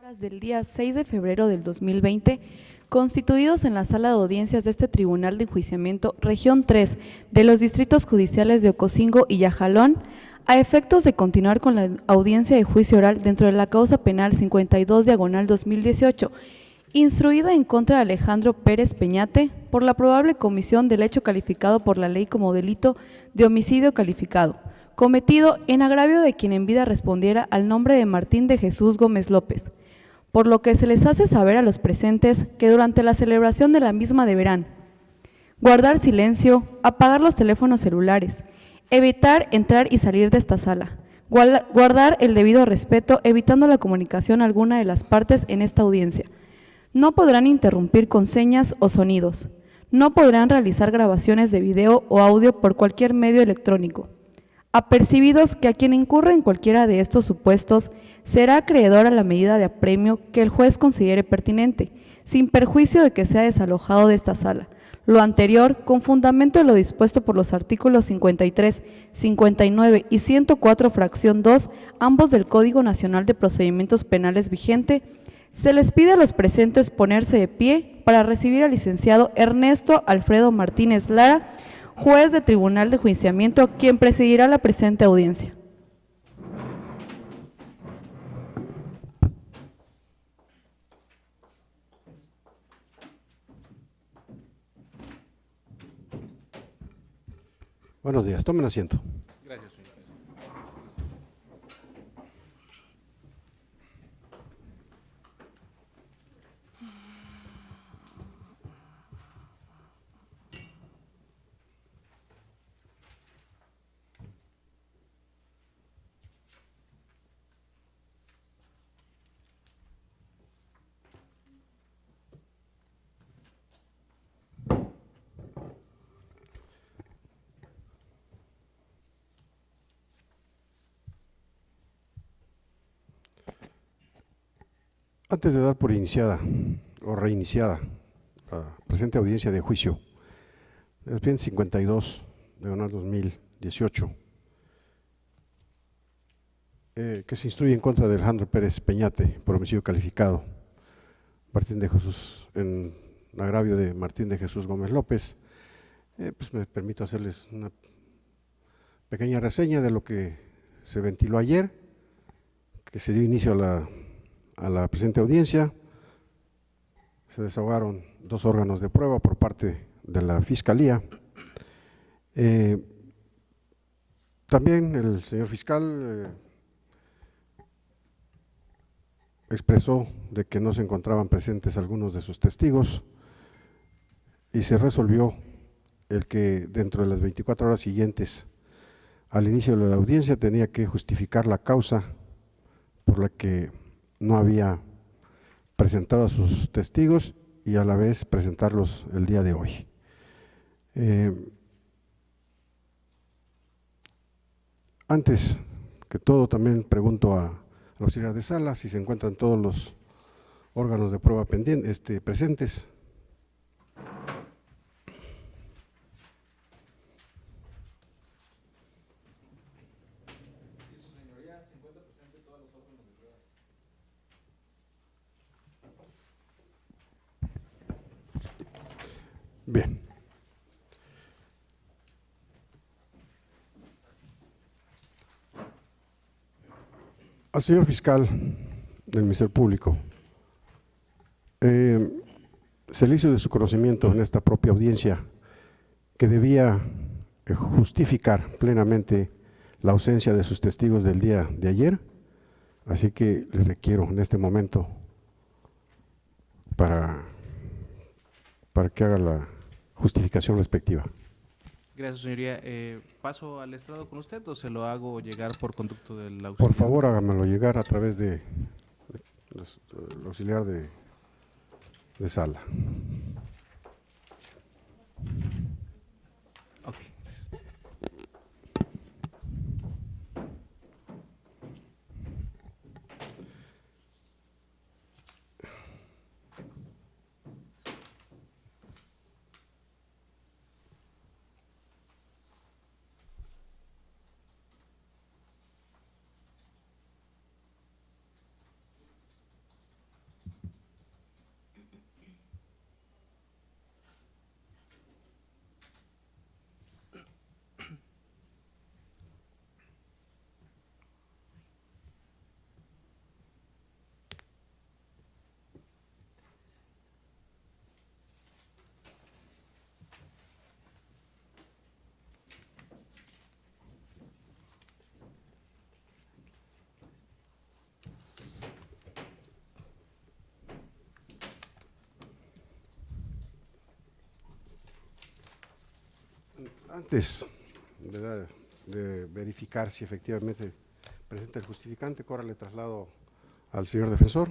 horas del día 6 de febrero del 2020, constituidos en la sala de audiencias de este Tribunal de Enjuiciamiento Región 3 de los distritos judiciales de Ocosingo y Yajalón, a efectos de continuar con la audiencia de juicio oral dentro de la causa penal 52/2018, instruida en contra de Alejandro Pérez Peñate por la probable comisión del hecho calificado por la ley como delito de homicidio calificado, cometido en agravio de quien en vida respondiera al nombre de Martín de Jesús Gómez López, por lo que se les hace saber a los presentes que durante la celebración de la misma deberán guardar silencio, apagar los teléfonos celulares, evitar entrar y salir de esta sala, guardar el debido respeto, evitando la comunicación a alguna de las partes en esta audiencia. No podrán interrumpir con señas o sonidos. No podrán realizar grabaciones de video o audio por cualquier medio electrónico. Apercibidos que a quien incurra en cualquiera de estos supuestos será acreedor a la medida de apremio que el juez considere pertinente, sin perjuicio de que sea desalojado de esta sala. Lo anterior, con fundamento de lo dispuesto por los artículos 53, 59 y 104, fracción 2, ambos del Código Nacional de Procedimientos Penales vigente, se les pide a los presentes ponerse de pie para recibir al licenciado Ernesto Alfredo Martínez Lara, juez de Tribunal de Enjuiciamiento, quien presidirá la presente audiencia. Buenos días, tomen asiento. Gracias, señor. Antes de dar por iniciada o reiniciada la presente audiencia de juicio del expediente 52/2018, que se instruye en contra de Alejandro Pérez Peñate por homicidio calificado, Martín de Jesús, en agravio de Martín de Jesús Gómez López, pues me permito hacerles una pequeña reseña de lo que se ventiló ayer, que se dio inicio a la presente audiencia. Se desahogaron 2 órganos de prueba por parte de la Fiscalía. También el señor fiscal expresó de que no se encontraban presentes algunos de sus testigos y se resolvió el que dentro de las 24 horas siguientes al inicio de la audiencia tenía que justificar la causa por la que no había presentado a sus testigos y a la vez presentarlos el día de hoy. Antes que todo, también pregunto al auxiliar de sala si se encuentran todos los órganos de prueba pendientes, presentes. Bien. Al señor fiscal del Ministerio Público, se le hizo de su conocimiento en esta propia audiencia que debía justificar plenamente la ausencia de sus testigos del día de ayer, así que les requiero en este momento para que haga la justificación respectiva. Gracias, señoría. ¿Paso al estrado con usted o se lo hago llegar por conducto del auxiliar? Por favor, hágamelo llegar a través de el auxiliar de sala. Ok. Antes de verificar si efectivamente presenta el justificante, ahora le traslado al señor defensor.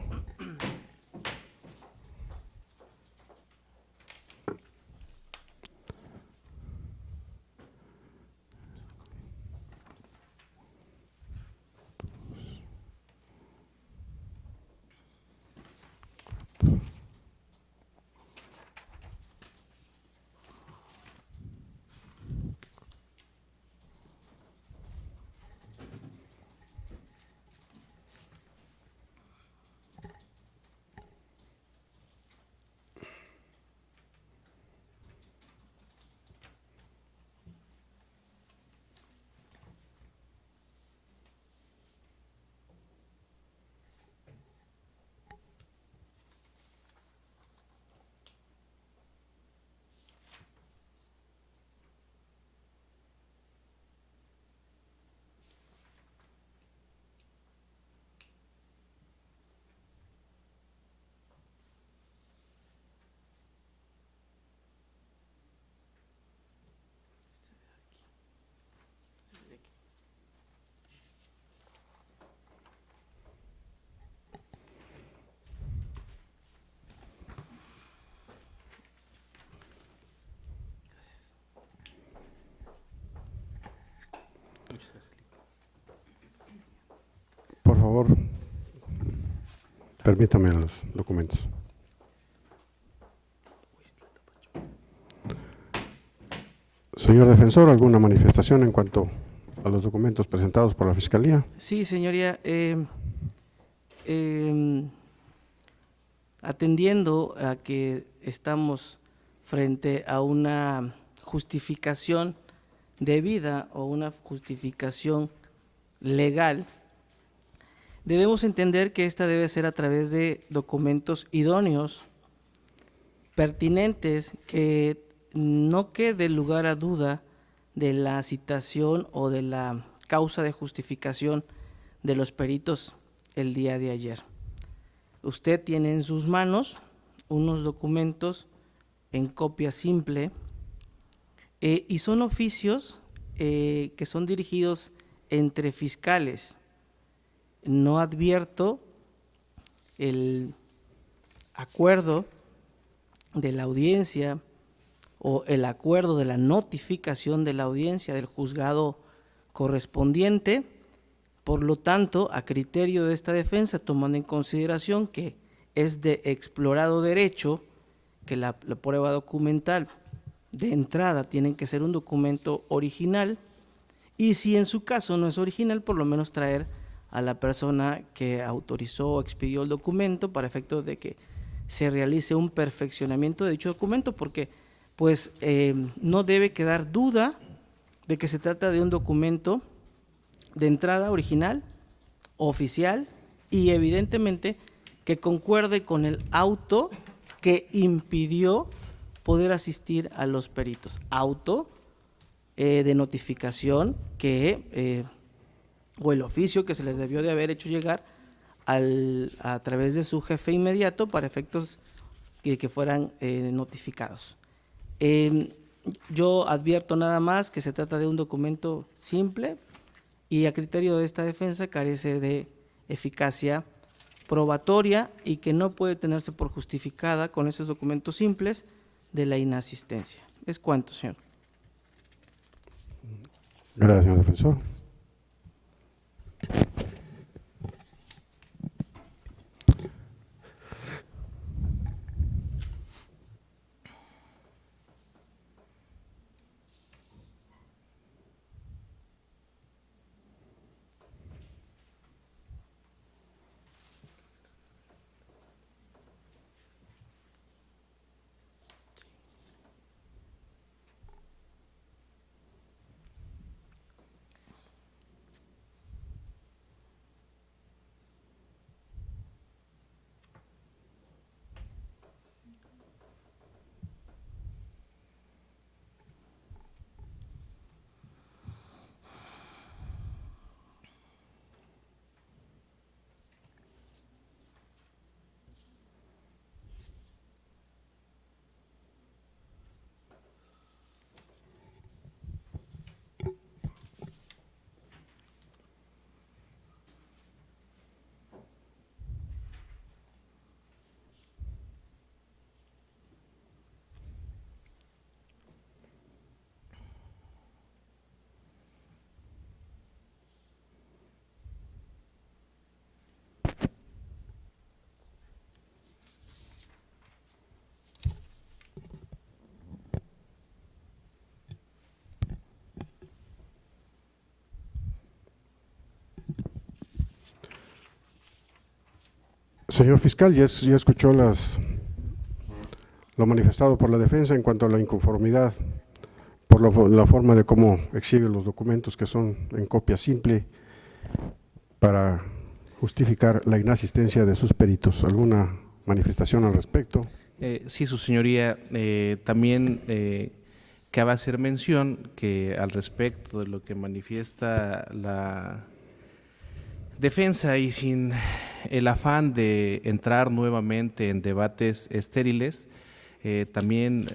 Muchas gracias. Por favor, permítame los documentos. Señor defensor, ¿alguna manifestación en cuanto a los documentos presentados por la Fiscalía? Sí, señoría. Atendiendo a que estamos frente a una justificación debida o una justificación legal, debemos entender que esta debe ser a través de documentos idóneos, pertinentes, que no quede lugar a duda de la citación o de la causa de justificación de los peritos el día de ayer. Usted tiene en sus manos unos documentos en copia simple y son oficios que son dirigidos entre fiscales. No advierto el acuerdo de la audiencia o el acuerdo de la notificación de la audiencia del juzgado correspondiente. Por lo tanto, a criterio de esta defensa, tomando en consideración que es de explorado derecho que la prueba documental de entrada tiene que ser un documento original, y si en su caso no es original, por lo menos traer a la persona que autorizó o expidió el documento para efectos de que se realice un perfeccionamiento de dicho documento, porque pues no debe quedar duda de que se trata de un documento de entrada original, oficial, y evidentemente que concuerde con el auto que impidió poder asistir a los peritos. Auto de notificación que, o el oficio que se les debió de haber hecho llegar a través de su jefe inmediato para efectos de que fueran notificados. Yo advierto nada más que se trata de un documento simple y a criterio de esta defensa carece de eficacia probatoria y que no puede tenerse por justificada con esos documentos simples de la inasistencia. Es cuanto, señor. Gracias, señor defensor. Señor fiscal, ya escuchó lo manifestado por la defensa en cuanto a la inconformidad por la forma de cómo exhibe los documentos, que son en copia simple, para justificar la inasistencia de sus peritos. ¿Alguna manifestación al respecto? Sí, su señoría, también cabe hacer mención que al respecto de lo que manifiesta la defensa y sin el afán de entrar nuevamente en debates estériles, también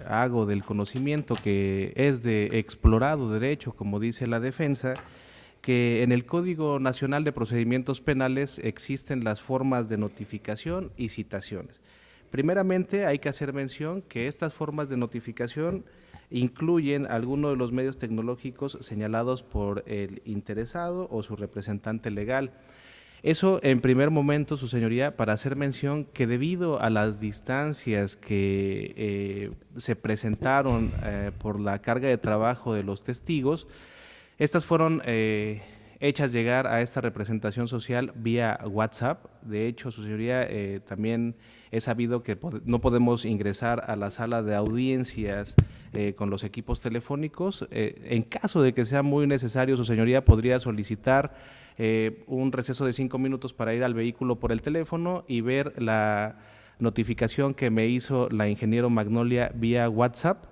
hago del conocimiento que es de explorado derecho, como dice la defensa, que en el Código Nacional de Procedimientos Penales existen las formas de notificación y citaciones. Primeramente, hay que hacer mención que estas formas de notificación incluyen algunos de los medios tecnológicos señalados por el interesado o su representante legal. Eso en primer momento, su señoría, para hacer mención que debido a las distancias que se presentaron por la carga de trabajo de los testigos, estas fueron hechas llegar a esta representación social vía WhatsApp. De hecho, su señoría, también es sabido que no podemos ingresar a la sala de audiencias con los equipos telefónicos. En caso de que sea muy necesario, su señoría podría solicitar un receso de 5 minutos para ir al vehículo por el teléfono y ver la notificación que me hizo la ingeniero Magnolia vía WhatsApp,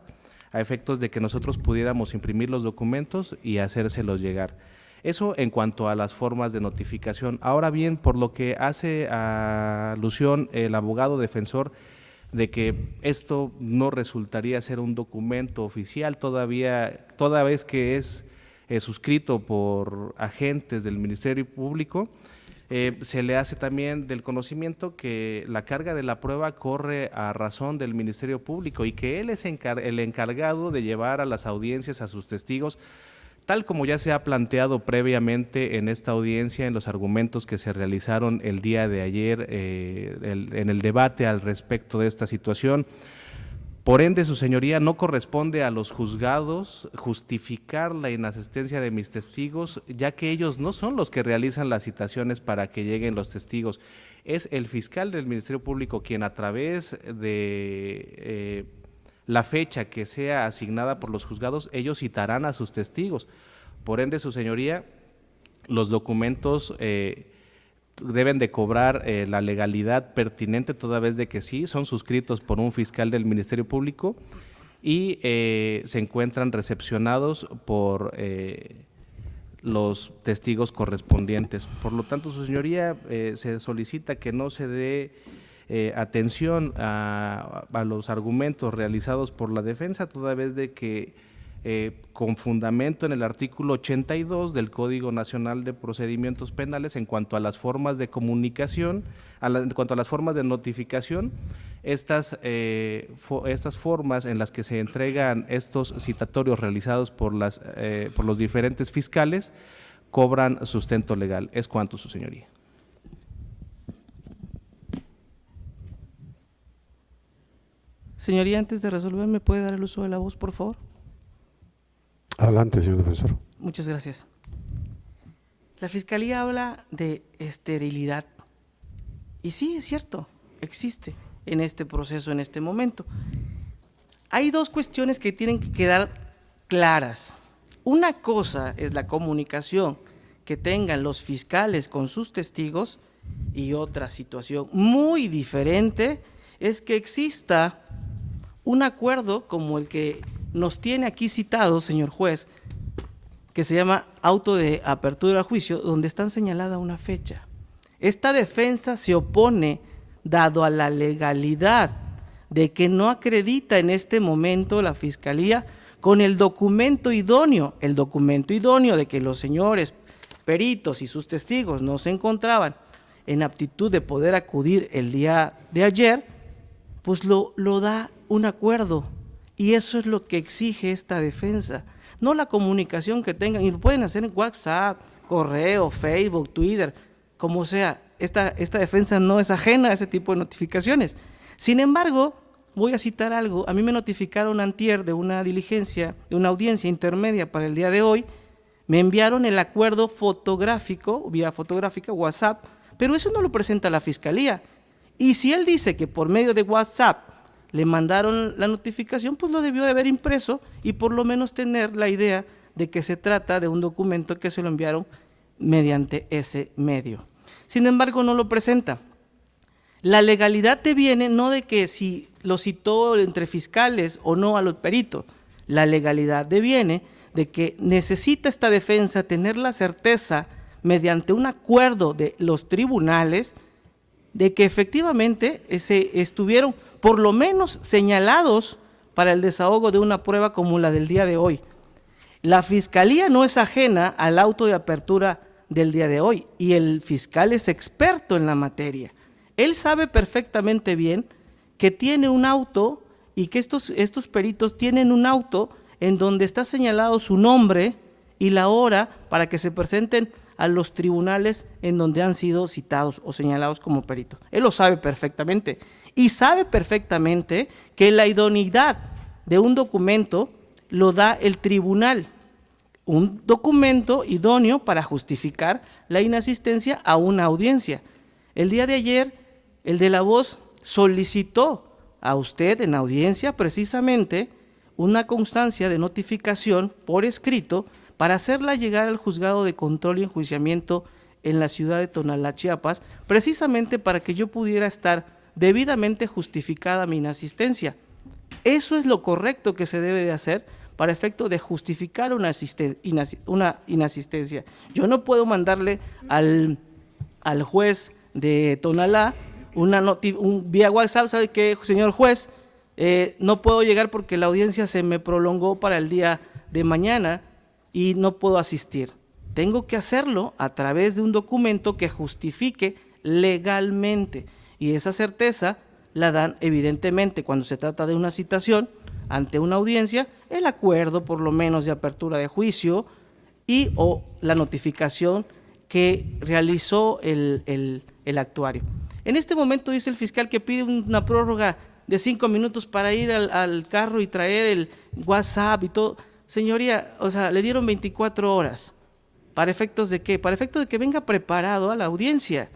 a efectos de que nosotros pudiéramos imprimir los documentos y hacérselos llegar. Eso en cuanto a las formas de notificación. Ahora bien, por lo que hace alusión el abogado defensor de que esto no resultaría ser un documento oficial toda vez que es suscrito por agentes del Ministerio Público, se le hace también del conocimiento que la carga de la prueba corre a razón del Ministerio Público y que él es el encargado de llevar a las audiencias a sus testigos, tal como ya se ha planteado previamente en esta audiencia, en los argumentos que se realizaron el día de ayer en el debate al respecto de esta situación. Por ende, su señoría, no corresponde a los juzgados justificar la inasistencia de mis testigos, ya que ellos no son los que realizan las citaciones para que lleguen los testigos. Es el fiscal del Ministerio Público quien, a través de la fecha que sea asignada por los juzgados, ellos citarán a sus testigos. Por ende, su señoría, los documentos deben de cobrar la legalidad pertinente, toda vez de que sí, son suscritos por un fiscal del Ministerio Público y se encuentran recepcionados por los testigos correspondientes. Por lo tanto, su señoría, se solicita que no se dé atención a los argumentos realizados por la defensa, toda vez de que con fundamento en el artículo 82 del Código Nacional de Procedimientos Penales, en cuanto a las formas de comunicación, en cuanto a las formas de notificación, estas formas en las que se entregan estos citatorios realizados por los diferentes fiscales cobran sustento legal. Es cuanto, su señoría. Señoría, antes de resolver, ¿me puede dar el uso de la voz, por favor? Adelante, señor defensor. Muchas gracias. La Fiscalía habla de esterilidad. Y sí, es cierto, existe en este proceso, en este momento. Hay dos cuestiones que tienen que quedar claras. Una cosa es la comunicación que tengan los fiscales con sus testigos, y otra situación muy diferente es que exista un acuerdo como el que nos tiene aquí citado, señor juez, que se llama auto de apertura al juicio, donde está señalada una fecha. Esta defensa se opone, dado a la legalidad de que no acredita en este momento la Fiscalía con el documento idóneo de que los señores peritos y sus testigos no se encontraban en aptitud de poder acudir el día de ayer, pues lo da un acuerdo. Y eso es lo que exige esta defensa, no la comunicación que tengan, y lo pueden hacer en WhatsApp, correo, Facebook, Twitter, como sea. Esta defensa no es ajena a ese tipo de notificaciones. Sin embargo, voy a citar algo. A mí me notificaron antier de una diligencia, de una audiencia intermedia para el día de hoy. Me enviaron el acuerdo fotográfico, vía fotográfica, WhatsApp, pero eso no lo presenta la Fiscalía. Y si él dice que por medio de WhatsApp le mandaron la notificación, pues lo debió de haber impreso y por lo menos tener la idea de que se trata de un documento que se lo enviaron mediante ese medio. Sin embargo, no lo presenta. La legalidad deviene no de que si lo citó entre fiscales o no a los peritos, la legalidad deviene de que necesita esta defensa tener la certeza mediante un acuerdo de los tribunales de que efectivamente estuvieron por lo menos señalados para el desahogo de una prueba como la del día de hoy. La Fiscalía no es ajena al auto de apertura del día de hoy y el fiscal es experto en la materia. Él sabe perfectamente bien que tiene un auto y que estos peritos tienen un auto en donde está señalado su nombre y la hora para que se presenten a los tribunales en donde han sido citados o señalados como peritos. Él lo sabe perfectamente y sabe perfectamente que la idoneidad de un documento lo da el tribunal, un documento idóneo para justificar la inasistencia a una audiencia. El día de ayer, el de La Voz solicitó a usted en audiencia precisamente una constancia de notificación por escrito para hacerla llegar al juzgado de control y enjuiciamiento en la ciudad de Tonalá, Chiapas, precisamente para que yo pudiera estar debidamente justificada mi inasistencia. Eso es lo correcto que se debe de hacer para efecto de justificar una inasistencia. Yo no puedo mandarle al juez de Tonalá un vía WhatsApp, ¿sabe qué, señor juez? No puedo llegar porque la audiencia se me prolongó para el día de mañana y no puedo asistir. Tengo que hacerlo a través de un documento que justifique legalmente y esa certeza la dan evidentemente cuando se trata de una citación ante una audiencia, el acuerdo por lo menos de apertura de juicio y o la notificación que realizó el actuario. En este momento dice el fiscal que pide una prórroga de 5 minutos para ir al carro y traer el WhatsApp y todo. Señoría, o sea, le dieron 24 horas. ¿Para efectos de qué? Para efectos de que venga preparado a la audiencia.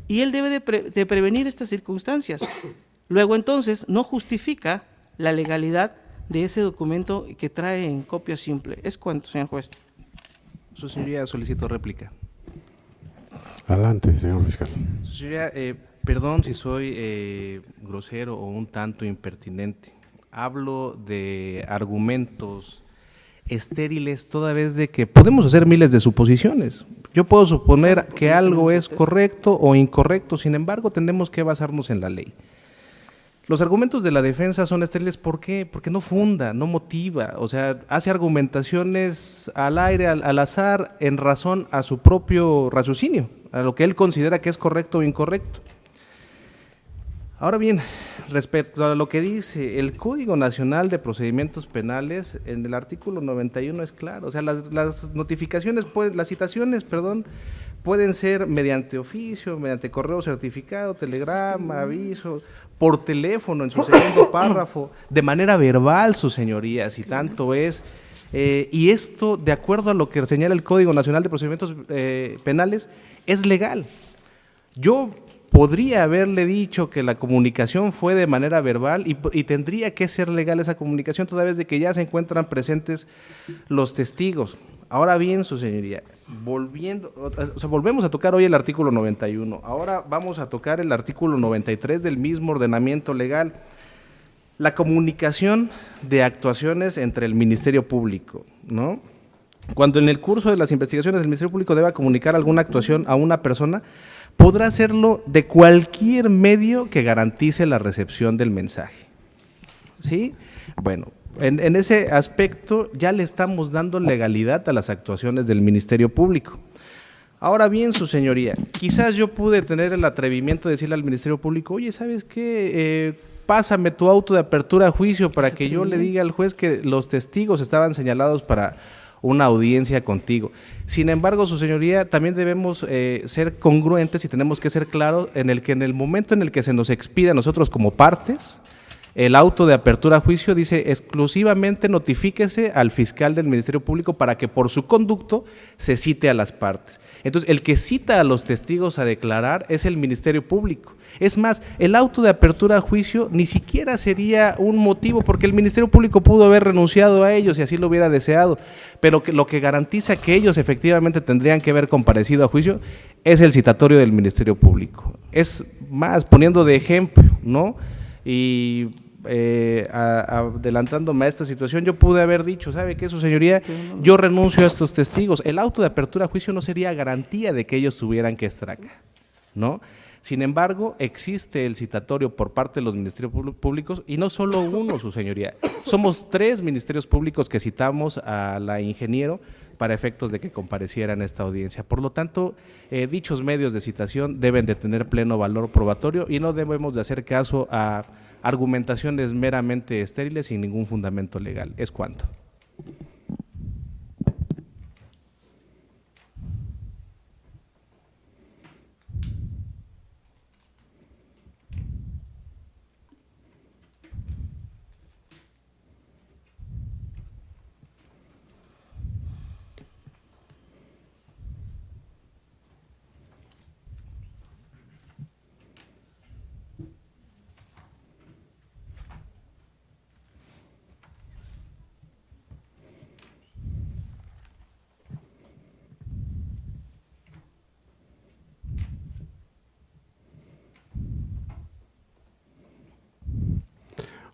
Y él debe de prevenir estas circunstancias. Luego entonces no justifica la legalidad de ese documento que trae en copia simple. ¿Es cuánto, señor juez? Su señoría, solicito réplica. Adelante, señor fiscal. Su señoría, perdón si soy grosero o un tanto impertinente. Hablo de argumentos estériles toda vez de que podemos hacer miles de suposiciones. Yo puedo suponer que algo es correcto o incorrecto, sin embargo tenemos que basarnos en la ley. Los argumentos de la defensa son estériles, ¿por qué? Porque no funda, no motiva, o sea, hace argumentaciones al aire, al azar, en razón a su propio raciocinio, a lo que él considera que es correcto o incorrecto. Ahora bien, respecto a lo que dice el Código Nacional de Procedimientos Penales, en el artículo 91 es claro, o sea, las notificaciones, las citaciones, pueden ser mediante oficio, mediante correo certificado, telegrama, aviso, por teléfono en su segundo párrafo, de manera verbal, su señoría, si tanto es, y esto, de acuerdo a lo que señala el Código Nacional de Procedimientos Penales, es legal. Yo podría haberle dicho que la comunicación fue de manera verbal y tendría que ser legal esa comunicación toda vez de que ya se encuentran presentes los testigos. Ahora bien, su señoría, volvemos a tocar hoy el artículo 91, ahora vamos a tocar el artículo 93 del mismo ordenamiento legal, la comunicación de actuaciones entre el Ministerio Público, ¿no? Cuando en el curso de las investigaciones el Ministerio Público deba comunicar alguna actuación a una persona, podrá hacerlo de cualquier medio que garantice la recepción del mensaje. ¿Sí? Bueno, en ese aspecto ya le estamos dando legalidad a las actuaciones del Ministerio Público. Ahora bien, su señoría, quizás yo pude tener el atrevimiento de decirle al Ministerio Público, oye, ¿sabes qué? Pásame tu auto de apertura a juicio para que yo le diga al juez que los testigos estaban señalados para una audiencia contigo. Sin embargo, su señoría, también debemos ser congruentes y tenemos que ser claros en el momento en el que se nos expida a nosotros como partes, El auto de apertura a juicio dice exclusivamente notifíquese al fiscal del Ministerio Público para que por su conducto se cite a las partes. Entonces, el que cita a los testigos a declarar es el Ministerio Público. Es más, el auto de apertura a juicio ni siquiera sería un motivo, porque el Ministerio Público pudo haber renunciado a ellos si así lo hubiera deseado, pero lo que garantiza que ellos efectivamente tendrían que haber comparecido a juicio es el citatorio del Ministerio Público. Es más, poniendo de ejemplo, ¿no? Y adelantándome a esta situación, yo pude haber dicho, ¿sabe qué, su señoría? Yo renuncio a estos testigos. El auto de apertura a juicio no sería garantía de que ellos tuvieran que estar acá, ¿no? Sin embargo, existe el citatorio por parte de los ministerios públicos, y no solo uno, su señoría. Somos 3 ministerios públicos que citamos a la ingeniero para efectos de que compareciera en esta audiencia. Por lo tanto, dichos medios de citación deben de tener pleno valor probatorio y no debemos de hacer caso a argumentaciones meramente estériles sin ningún fundamento legal. Es cuanto.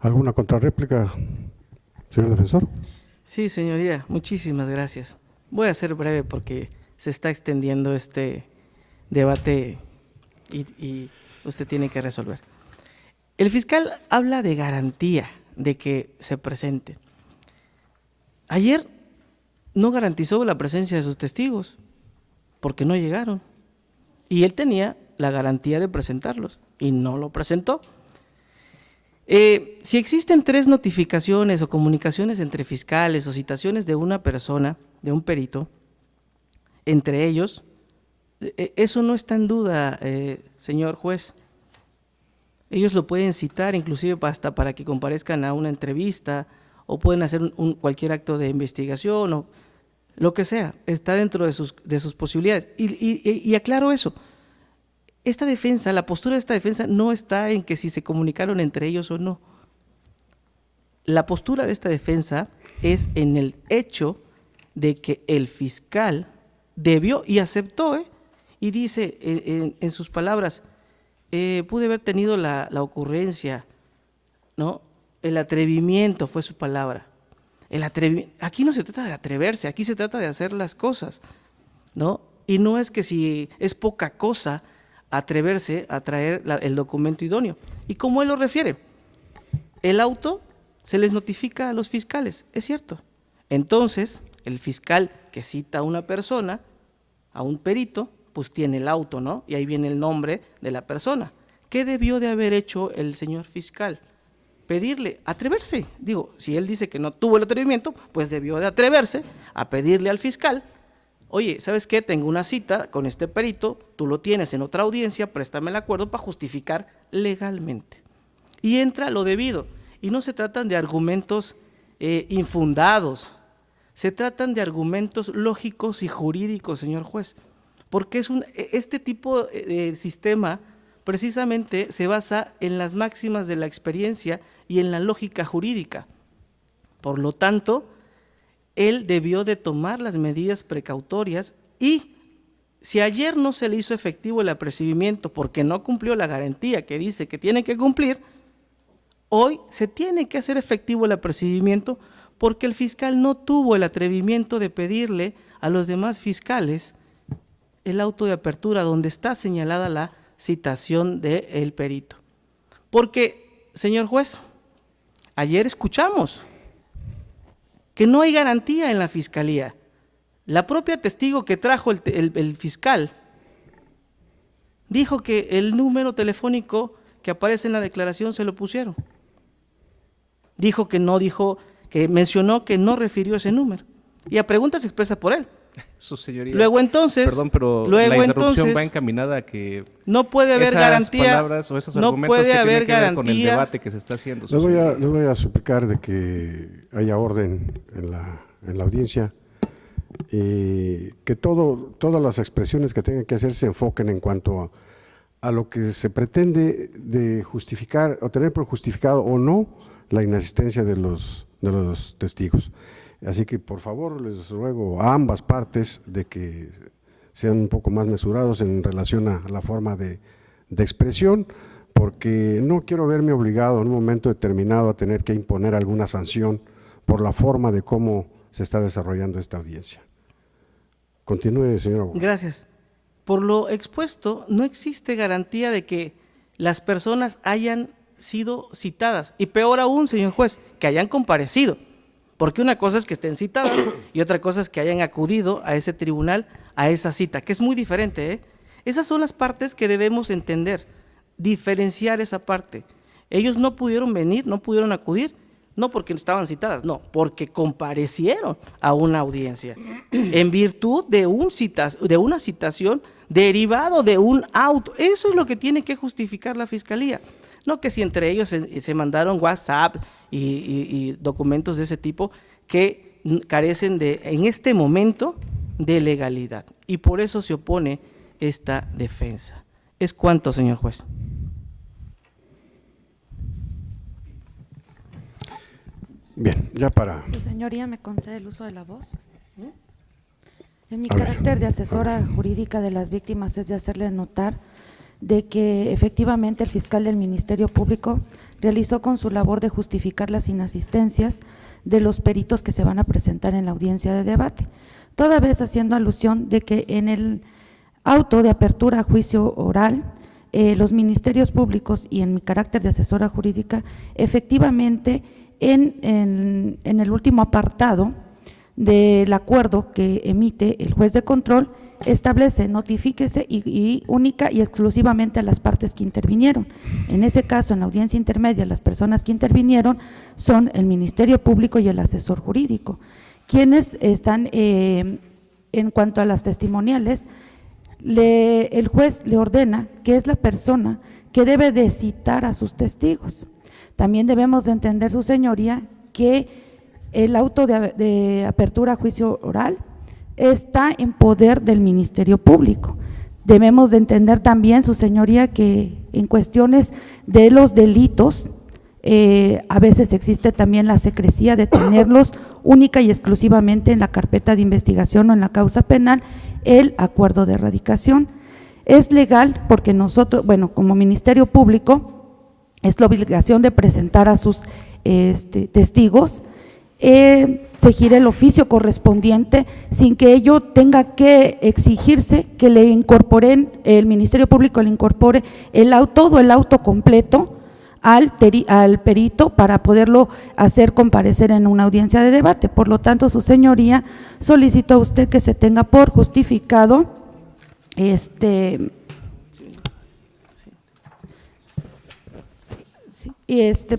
¿Alguna contrarréplica, señor defensor? Sí, señoría, muchísimas gracias. Voy a ser breve porque se está extendiendo este debate y usted tiene que resolver. El fiscal habla de garantía de que se presente. Ayer no garantizó la presencia de sus testigos porque no llegaron y él tenía la garantía de presentarlos y no lo presentó. Si existen 3 notificaciones o comunicaciones entre fiscales o citaciones de una persona, de un perito, entre ellos, eso no está en duda, señor juez. Ellos lo pueden citar inclusive hasta para que comparezcan a una entrevista o pueden hacer cualquier acto de investigación o lo que sea, está dentro de sus posibilidades. Y aclaro eso. Esta defensa, la postura de esta defensa no está en que si se comunicaron entre ellos o no. La postura de esta defensa es en el hecho de que el fiscal debió y aceptó, y dice en sus palabras, pude haber tenido la ocurrencia, ¿no? El atrevimiento fue su palabra. Aquí no se trata de atreverse, aquí se trata de hacer las cosas, ¿no? Y no es que si es poca cosa atreverse a traer el documento idóneo. Y como él lo refiere, el auto se les notifica a los fiscales, es cierto. Entonces, el fiscal que cita a una persona, a un perito, pues tiene el auto, ¿no? Y ahí viene el nombre de la persona. ¿Qué debió de haber hecho el señor fiscal? Pedirle, atreverse. Digo, si él dice que no tuvo el atrevimiento, pues debió de atreverse a pedirle al fiscal: oye, ¿sabes qué? Tengo una cita con este perito, tú lo tienes en otra audiencia, préstame el acuerdo para justificar legalmente. Y entra lo debido. Y no se tratan de argumentos infundados, se tratan de argumentos lógicos y jurídicos, señor juez, porque este tipo de sistema precisamente se basa en las máximas de la experiencia y en la lógica jurídica. Por lo tanto, él debió de tomar las medidas precautorias y si ayer no se le hizo efectivo el apercibimiento porque no cumplió la garantía que dice que tiene que cumplir, hoy se tiene que hacer efectivo el apercibimiento porque el fiscal no tuvo el atrevimiento de pedirle a los demás fiscales el auto de apertura donde está señalada la citación del perito. Porque, señor juez, ayer escuchamos que no hay garantía en la fiscalía. La propia testigo que trajo el fiscal dijo que el número telefónico que aparece en la declaración se lo pusieron. Mencionó que no refirió ese número. Y a preguntas expresa por él. Su señoría. Luego entonces, Perdón, pero luego la interrupción entonces, va encaminada a que no puede haber esas garantía, palabras o esos no argumentos puede que haber tienen que ver con el garantía. debate que se está haciendo. su Les señoría. voy a suplicar de que haya orden en la audiencia y que todas las expresiones que tengan que hacer se enfoquen en cuanto a lo que se pretende de justificar o tener por justificado o no la inasistencia de los testigos. Así que por favor les ruego a ambas partes de que sean un poco más mesurados en relación a la forma de expresión, porque no quiero verme obligado en un momento determinado a tener que imponer alguna sanción por la forma de cómo se está desarrollando esta audiencia. Continúe, señor abogado. Gracias. Por lo expuesto, no existe garantía de que las personas hayan sido citadas, y peor aún, señor juez, que hayan comparecido, porque una cosa es que estén citadas y otra cosa es que hayan acudido a ese tribunal, a esa cita, que es muy diferente, ¿eh? Esas son las partes que debemos entender, diferenciar esa parte. Ellos no pudieron venir, no pudieron acudir, no porque estaban citadas, no, porque comparecieron a una audiencia en virtud de una citación derivado de un auto. Eso es lo que tiene que justificar la Fiscalía. No que si entre ellos se mandaron WhatsApp y documentos de ese tipo que carecen en este momento de legalidad. Y por eso se opone esta defensa. ¿Es cuánto, señor juez? Bien, ya para… Su señoría me concede el uso de la voz. En mi A ver, carácter de asesora jurídica de las víctimas es de hacerle notar de que efectivamente el fiscal del Ministerio Público realizó con su labor de justificar las inasistencias de los peritos que se van a presentar en la audiencia de debate, toda vez haciendo alusión de que en el auto de apertura a juicio oral, los ministerios públicos y en mi carácter de asesora jurídica, efectivamente en el último apartado del acuerdo que emite el juez de control, establece notifíquese y única y exclusivamente a las partes que intervinieron. En ese caso, en la audiencia intermedia, las personas que intervinieron son el Ministerio Público y el asesor jurídico, quienes están, en cuanto a las testimoniales, el juez le ordena que es la persona que debe de citar a sus testigos. También debemos de entender, su señoría, que el auto de apertura a juicio oral está en poder del Ministerio Público. Debemos de entender también, su señoría, que en cuestiones de los delitos, a veces existe también la secrecía de tenerlos única y exclusivamente en la carpeta de investigación o en la causa penal, el acuerdo de erradicación. Es legal porque nosotros, bueno, como Ministerio Público, es la obligación de presentar a sus testigos, se gire el oficio correspondiente sin que ello tenga que exigirse que le incorporen, el Ministerio Público le incorpore todo el auto completo al perito para poderlo hacer comparecer en una audiencia de debate. Por lo tanto, su señoría, solicito a usted que se tenga por justificado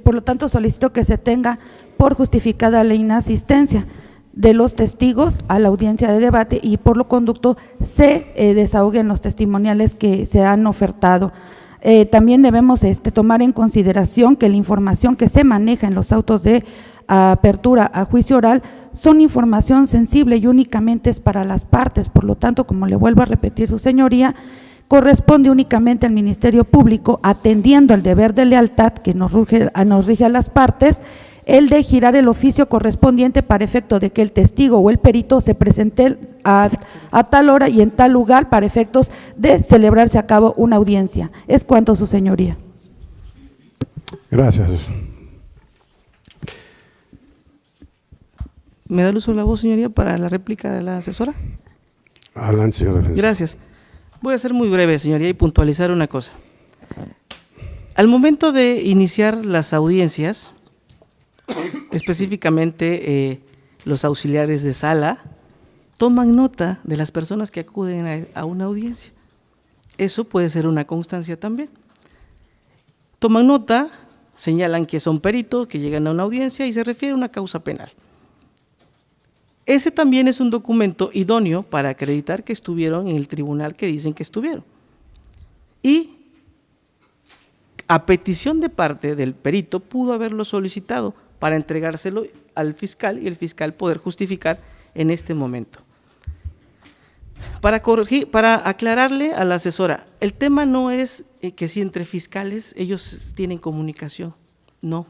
por lo tanto, solicito que se tenga por justificada la inasistencia de los testigos a la audiencia de debate y por lo conducto se desahoguen los testimoniales que se han ofertado. También debemos tomar en consideración que la información que se maneja en los autos de apertura a juicio oral son información sensible y únicamente es para las partes. Por lo tanto, como le vuelvo a repetir, su señoría, corresponde únicamente al Ministerio Público, atendiendo al deber de lealtad que nos rige a las partes, el de girar el oficio correspondiente para efecto de que el testigo o el perito se presente a tal hora y en tal lugar para efectos de celebrarse a cabo una audiencia. Es cuanto, su señoría. Gracias. ¿Me da el uso de la voz, señoría, para la réplica de la asesora? Adelante, señor defensor. Gracias. Voy a ser muy breve, señoría, y puntualizar una cosa. Al momento de iniciar las audiencias, específicamente los auxiliares de sala, toman nota de las personas que acuden a una audiencia. Eso puede ser una constancia también. Toman nota, señalan que son peritos, que llegan a una audiencia y se refiere a una causa penal. Ese también es un documento idóneo para acreditar que estuvieron en el tribunal que dicen que estuvieron. Y a petición de parte del perito pudo haberlo solicitado para entregárselo al fiscal y el fiscal poder justificar en este momento. Para aclararle a la asesora, el tema no es que si entre fiscales ellos tienen comunicación, no.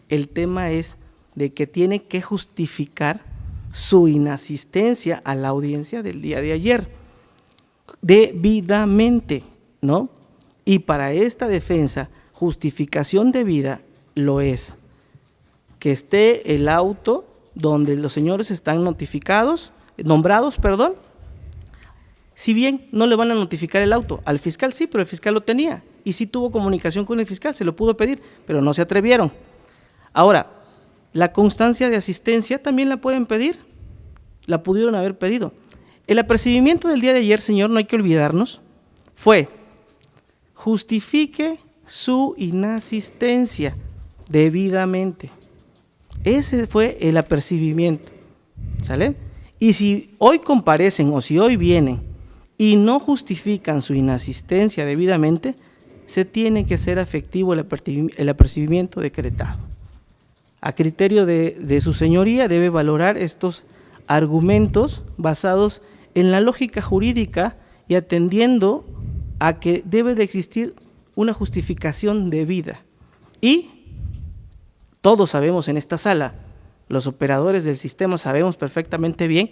El tema es de que tienen que justificar su inasistencia a la audiencia del día de ayer, debidamente, ¿no? Y para esta defensa, justificación debida lo es que esté el auto donde los señores están nombrados, si bien no le van a notificar el auto, al fiscal sí, pero el fiscal lo tenía, y sí tuvo comunicación con el fiscal, se lo pudo pedir, pero no se atrevieron. Ahora, la constancia de asistencia también la pueden pedir, la pudieron haber pedido. El apercibimiento del día de ayer, señor, no hay que olvidarnos, fue justifique su inasistencia debidamente. Ese fue el apercibimiento, ¿sale? Y si hoy comparecen o si hoy vienen y no justifican su inasistencia debidamente, se tiene que hacer efectivo el apercibimiento decretado. A criterio de su señoría debe valorar estos argumentos basados en la lógica jurídica y atendiendo a que debe de existir una justificación debida. Y todos sabemos en esta sala, los operadores del sistema sabemos perfectamente bien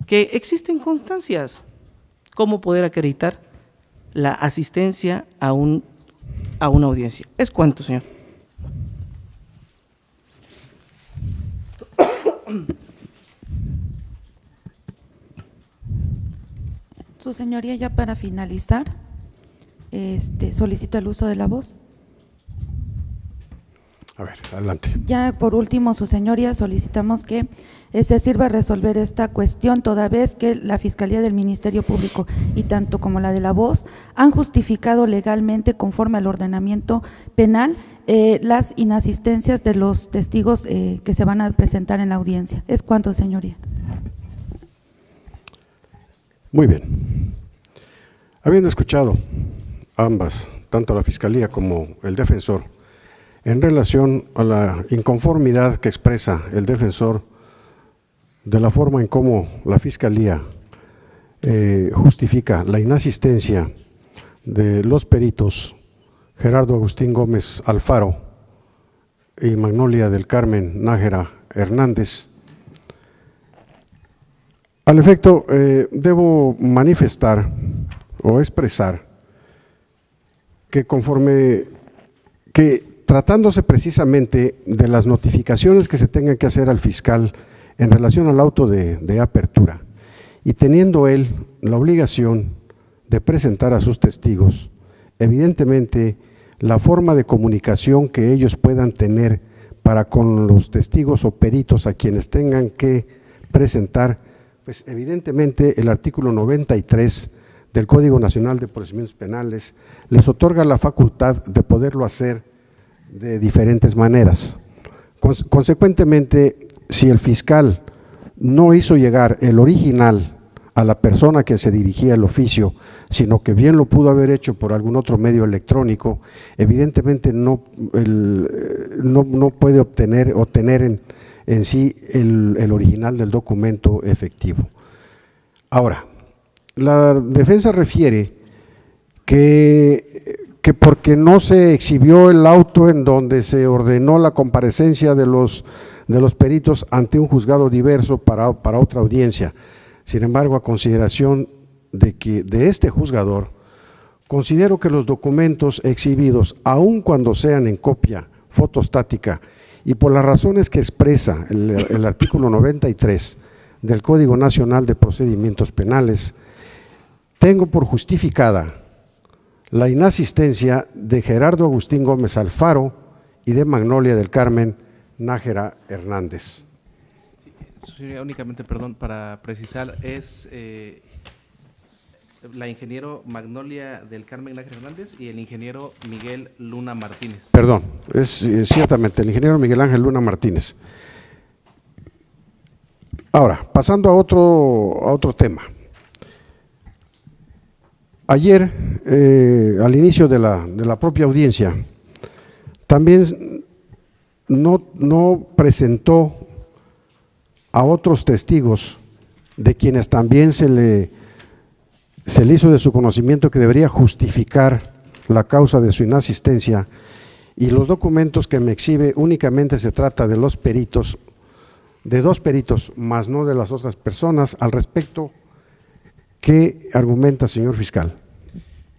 que existen constancias. ¿Cómo poder acreditar la asistencia a una audiencia? ¿Es cuánto, señor? Su señoría, ya para finalizar, solicito el uso de la voz. A ver, adelante. Ya por último, su señoría, solicitamos que se sirva a resolver esta cuestión, toda vez que la Fiscalía del Ministerio Público y tanto como la de la voz han justificado legalmente, conforme al ordenamiento penal, las inasistencias de los testigos que se van a presentar en la audiencia. ¿Es cuánto, señoría? Muy bien. Habiendo escuchado ambas, tanto la Fiscalía como el defensor, en relación a la inconformidad que expresa el defensor de la forma en cómo la Fiscalía justifica la inasistencia de los peritos Gerardo Agustín Gómez Alfaro y Magnolia del Carmen Nájera Hernández, al efecto, debo manifestar o expresar que tratándose precisamente de las notificaciones que se tengan que hacer al fiscal en relación al auto de apertura y teniendo él la obligación de presentar a sus testigos, evidentemente la forma de comunicación que ellos puedan tener para con los testigos o peritos a quienes tengan que presentar, pues evidentemente el artículo 93 del Código Nacional de Procedimientos Penales les otorga la facultad de poderlo hacer de diferentes maneras. Consecuentemente, si el fiscal no hizo llegar el original a la persona que se dirigía el oficio, sino que bien lo pudo haber hecho por algún otro medio electrónico, evidentemente no puede obtener o tener en sí el original del documento efectivo. Ahora, la defensa refiere que porque no se exhibió el auto en donde se ordenó la comparecencia de los peritos ante un juzgado diverso para otra audiencia. Sin embargo, a consideración de este juzgador, considero que los documentos exhibidos, aun cuando sean en copia fotostática y por las razones que expresa el artículo 93 del Código Nacional de Procedimientos Penales, tengo por justificada la inasistencia de Gerardo Agustín Gómez Alfaro y de Magnolia del Carmen Nájera Hernández. Señoría, únicamente, perdón, para precisar, es la ingeniero Magnolia del Carmen Nájera Hernández y el ingeniero Miguel Luna Martínez. Perdón, es ciertamente el ingeniero Miguel Ángel Luna Martínez. Ahora, pasando a otro tema. Ayer, al inicio de la propia audiencia, también no presentó a otros testigos de quienes también se le hizo de su conocimiento que debería justificar la causa de su inasistencia, y los documentos que me exhibe únicamente se trata de los peritos, de 2 peritos, más no de las otras personas. Al respecto, ¿qué argumenta, señor fiscal?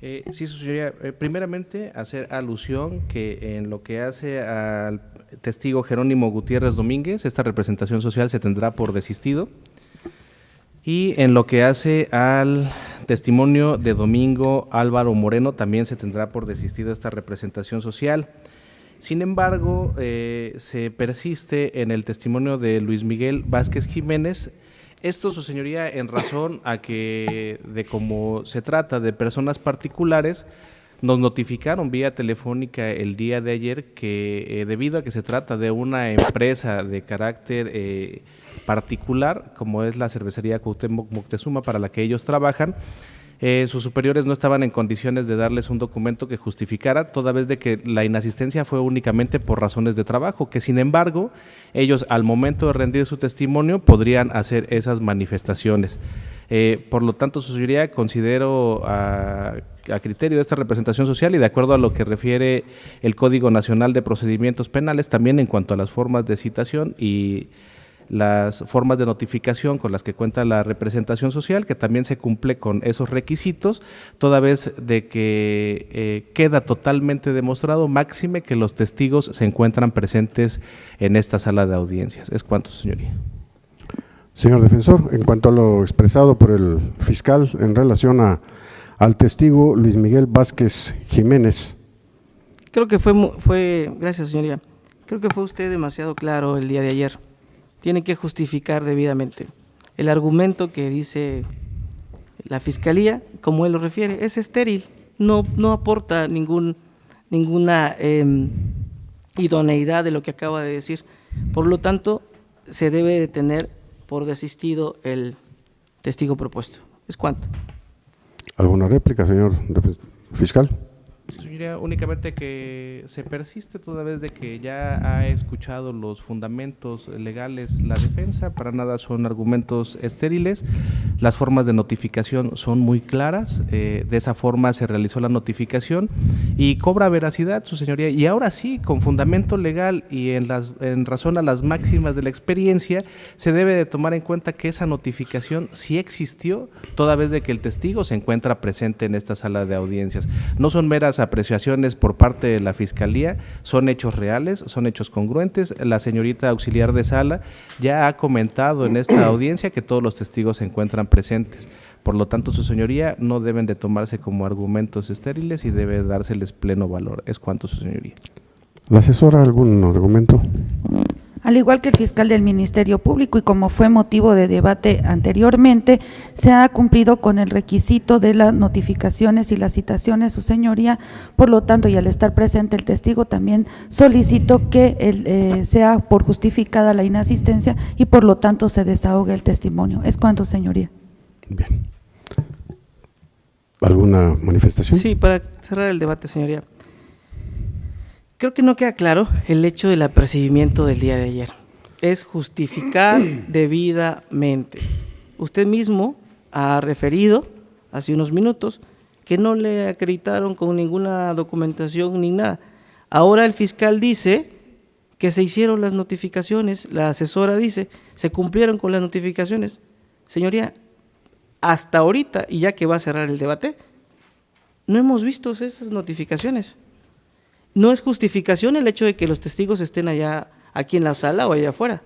Sí, su señoría. Primeramente, hacer alusión que en lo que hace al testigo Jerónimo Gutiérrez Domínguez, esta representación social se tendrá por desistido, y en lo que hace al testimonio de Domingo Álvaro Moreno también se tendrá por desistida esta representación social. Sin embargo, se persiste en el testimonio de Luis Miguel Vázquez Jiménez. Esto, su señoría, en razón a que de cómo se trata de personas particulares, nos notificaron vía telefónica el día de ayer que debido a que se trata de una empresa de carácter particular, como es la cervecería Cuauhtémoc Moctezuma, para la que ellos trabajan, sus superiores no estaban en condiciones de darles un documento que justificara, toda vez de que la inasistencia fue únicamente por razones de trabajo, que sin embargo ellos al momento de rendir su testimonio podrían hacer esas manifestaciones. Por lo tanto, su señoría, considero a criterio de esta representación social y de acuerdo a lo que refiere el Código Nacional de Procedimientos Penales, también en cuanto a las formas de citación y las formas de notificación con las que cuenta la representación social, que también se cumple con esos requisitos, toda vez de que queda totalmente demostrado, máxime, que los testigos se encuentran presentes en esta sala de audiencias. Es cuanto, su señoría. Señor defensor, en cuanto a lo expresado por el fiscal en relación al testigo Luis Miguel Vázquez Jiménez. Creo que gracias señoría, creo que fue usted demasiado claro el día de ayer. Tiene que justificar debidamente. El argumento que dice la Fiscalía, como él lo refiere, es estéril, no aporta ninguna idoneidad de lo que acaba de decir. Por lo tanto, se debe de tener por desistido el testigo propuesto. ¿Es cuánto? ¿Alguna réplica, señor fiscal? Señoría, únicamente que se persiste toda vez de que ya ha escuchado los fundamentos legales la defensa, para nada son argumentos estériles, las formas de notificación son muy claras, de esa forma se realizó la notificación y cobra veracidad, su señoría, y ahora sí, con fundamento legal y en razón a las máximas de la experiencia, se debe de tomar en cuenta que esa notificación sí existió, toda vez de que el testigo se encuentra presente en esta sala de audiencias. No son meras apreciaciones por parte de la Fiscalía, son hechos reales, son hechos congruentes. La señorita auxiliar de sala ya ha comentado en esta audiencia que todos los testigos se encuentran presentes. Por lo tanto, su señoría, no deben de tomarse como argumentos estériles y debe dárseles pleno valor. Es cuanto, su señoría. ¿La asesora algún argumento? Al igual que el fiscal del Ministerio Público y como fue motivo de debate anteriormente, se ha cumplido con el requisito de las notificaciones y las citaciones, su señoría. Por lo tanto, y al estar presente el testigo, también solicito que sea por justificada la inasistencia y por lo tanto se desahogue el testimonio. Es cuanto, señoría. Bien. ¿Alguna manifestación? Sí, para cerrar el debate, señoría. Creo que no queda claro el hecho del apercibimiento del día de ayer. Es justificar debidamente. Usted mismo ha referido hace unos minutos que no le acreditaron con ninguna documentación ni nada. Ahora el fiscal dice que se hicieron las notificaciones, la asesora dice, se cumplieron con las notificaciones. Señoría, hasta ahorita, y ya que va a cerrar el debate, no hemos visto esas notificaciones. No es justificación el hecho de que los testigos estén aquí en la sala o allá afuera.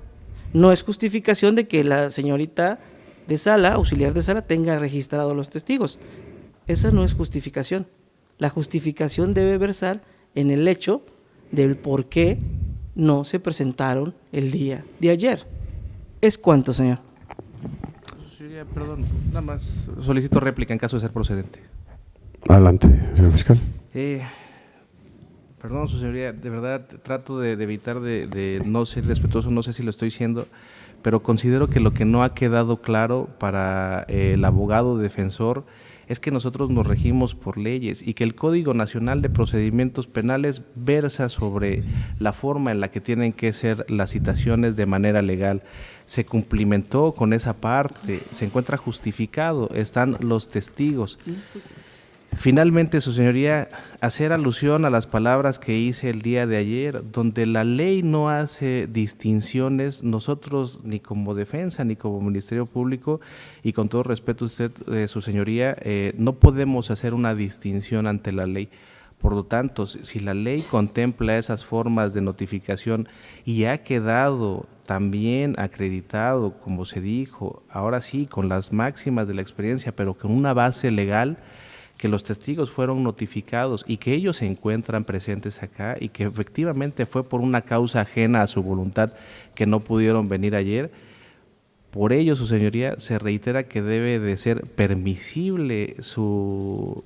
No es justificación de que la señorita de sala, auxiliar de sala, tenga registrado los testigos. Esa no es justificación. La justificación debe versar en el hecho del por qué no se presentaron el día de ayer. ¿Es cuánto, señor? Perdón, nada más solicito réplica en caso de ser procedente. Adelante, señor fiscal. Perdón, su señoría, de verdad trato de evitar de no ser respetuoso, no sé si lo estoy siendo, pero considero que lo que no ha quedado claro para el abogado defensor es que nosotros nos regimos por leyes y que el Código Nacional de Procedimientos Penales versa sobre la forma en la que tienen que ser las citaciones de manera legal. Se cumplimentó con esa parte, se encuentra justificado, están los testigos. Finalmente, su señoría, hacer alusión a las palabras que hice el día de ayer, donde la ley no hace distinciones, nosotros ni como defensa ni como Ministerio Público, y con todo respeto a usted, su señoría, no podemos hacer una distinción ante la ley. Por lo tanto, si la ley contempla esas formas de notificación y ha quedado también acreditado, como se dijo, ahora sí, con las máximas de la experiencia, pero con una base legal, que los testigos fueron notificados y que ellos se encuentran presentes acá y que efectivamente fue por una causa ajena a su voluntad que no pudieron venir ayer. Por ello, su señoría, se reitera que debe de ser permisible su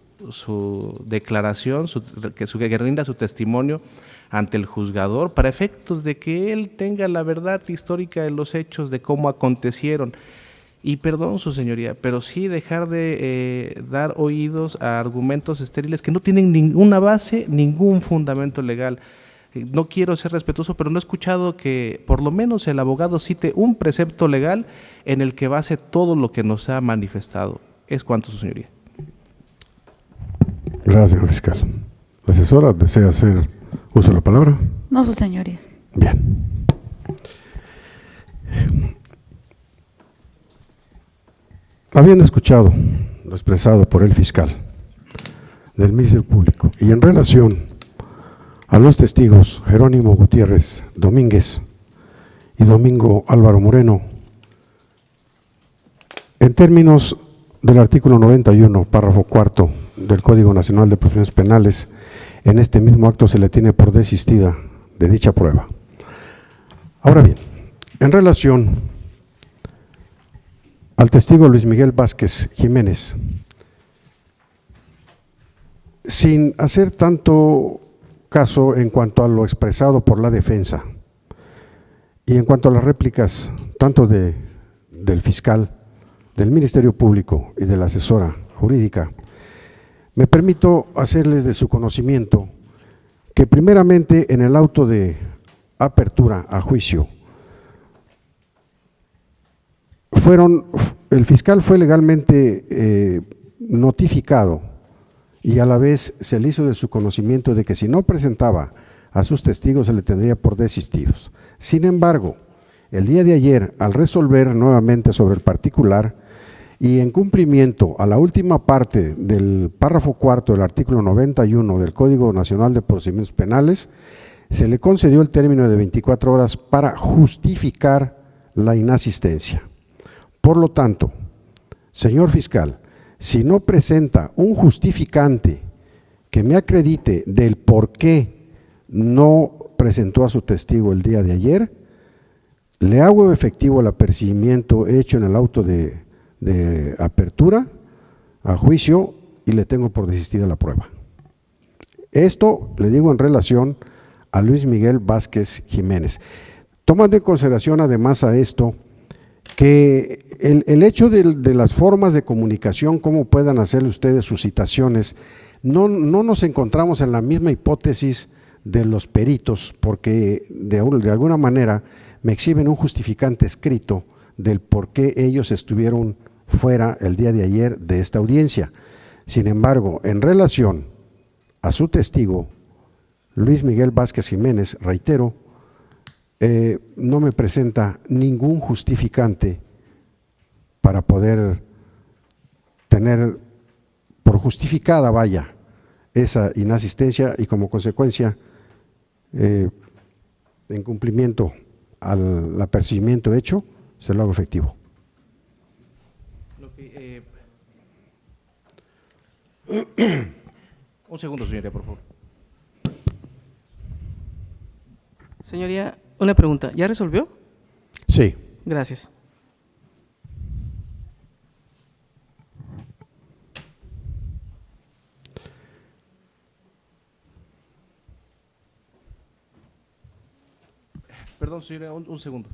declaración, que rinda su testimonio ante el juzgador para efectos de que él tenga la verdad histórica de los hechos, de cómo acontecieron. Y perdón, su señoría, pero sí dejar de dar oídos a argumentos estériles que no tienen ninguna base, ningún fundamento legal. No quiero ser respetuoso, pero no he escuchado que por lo menos el abogado cite un precepto legal en el que base todo lo que nos ha manifestado. Es cuanto, su señoría. Gracias, señor fiscal. ¿La asesora desea hacer uso de la palabra? No, su señoría. Bien. Habiendo escuchado lo expresado por el fiscal del Ministerio Público y en relación a los testigos Jerónimo Gutiérrez Domínguez y Domingo Álvaro Moreno, en términos del artículo 91, párrafo cuarto del Código Nacional de Procedimientos Penales, en este mismo acto se le tiene por desistida de dicha prueba. Ahora bien, en relación al testigo Luis Miguel Vázquez Jiménez, sin hacer tanto caso en cuanto a lo expresado por la defensa y en cuanto a las réplicas tanto del fiscal, del Ministerio Público y de la asesora jurídica, me permito hacerles de su conocimiento que primeramente en el auto de apertura a juicio el fiscal fue legalmente notificado y a la vez se le hizo de su conocimiento de que si no presentaba a sus testigos se le tendría por desistidos. Sin embargo, el día de ayer, al resolver nuevamente sobre el particular y en cumplimiento a la última parte del párrafo cuarto del artículo 91 del Código Nacional de Procedimientos Penales, se le concedió el término de 24 horas para justificar la inasistencia. Por lo tanto, señor fiscal, si no presenta un justificante que me acredite del por qué no presentó a su testigo el día de ayer, le hago efectivo el apercibimiento hecho en el auto de apertura a juicio y le tengo por desistida la prueba. Esto le digo en relación a Luis Miguel Vázquez Jiménez. Tomando en consideración además a esto, que el hecho de las formas de comunicación, cómo puedan hacer ustedes sus citaciones, no nos encontramos en la misma hipótesis de los peritos, porque de alguna manera me exhiben un justificante escrito del por qué ellos estuvieron fuera el día de ayer de esta audiencia. Sin embargo, en relación a su testigo, Luis Miguel Vázquez Jiménez, reitero, no me presenta ningún justificante para poder tener por justificada, vaya, esa inasistencia y como consecuencia, en cumplimiento al apercibimiento hecho, se lo hago efectivo. Un segundo, señoría, por favor. Señoría, una pregunta. ¿Ya resolvió? Sí. Gracias. Perdón, señoría, un segundo.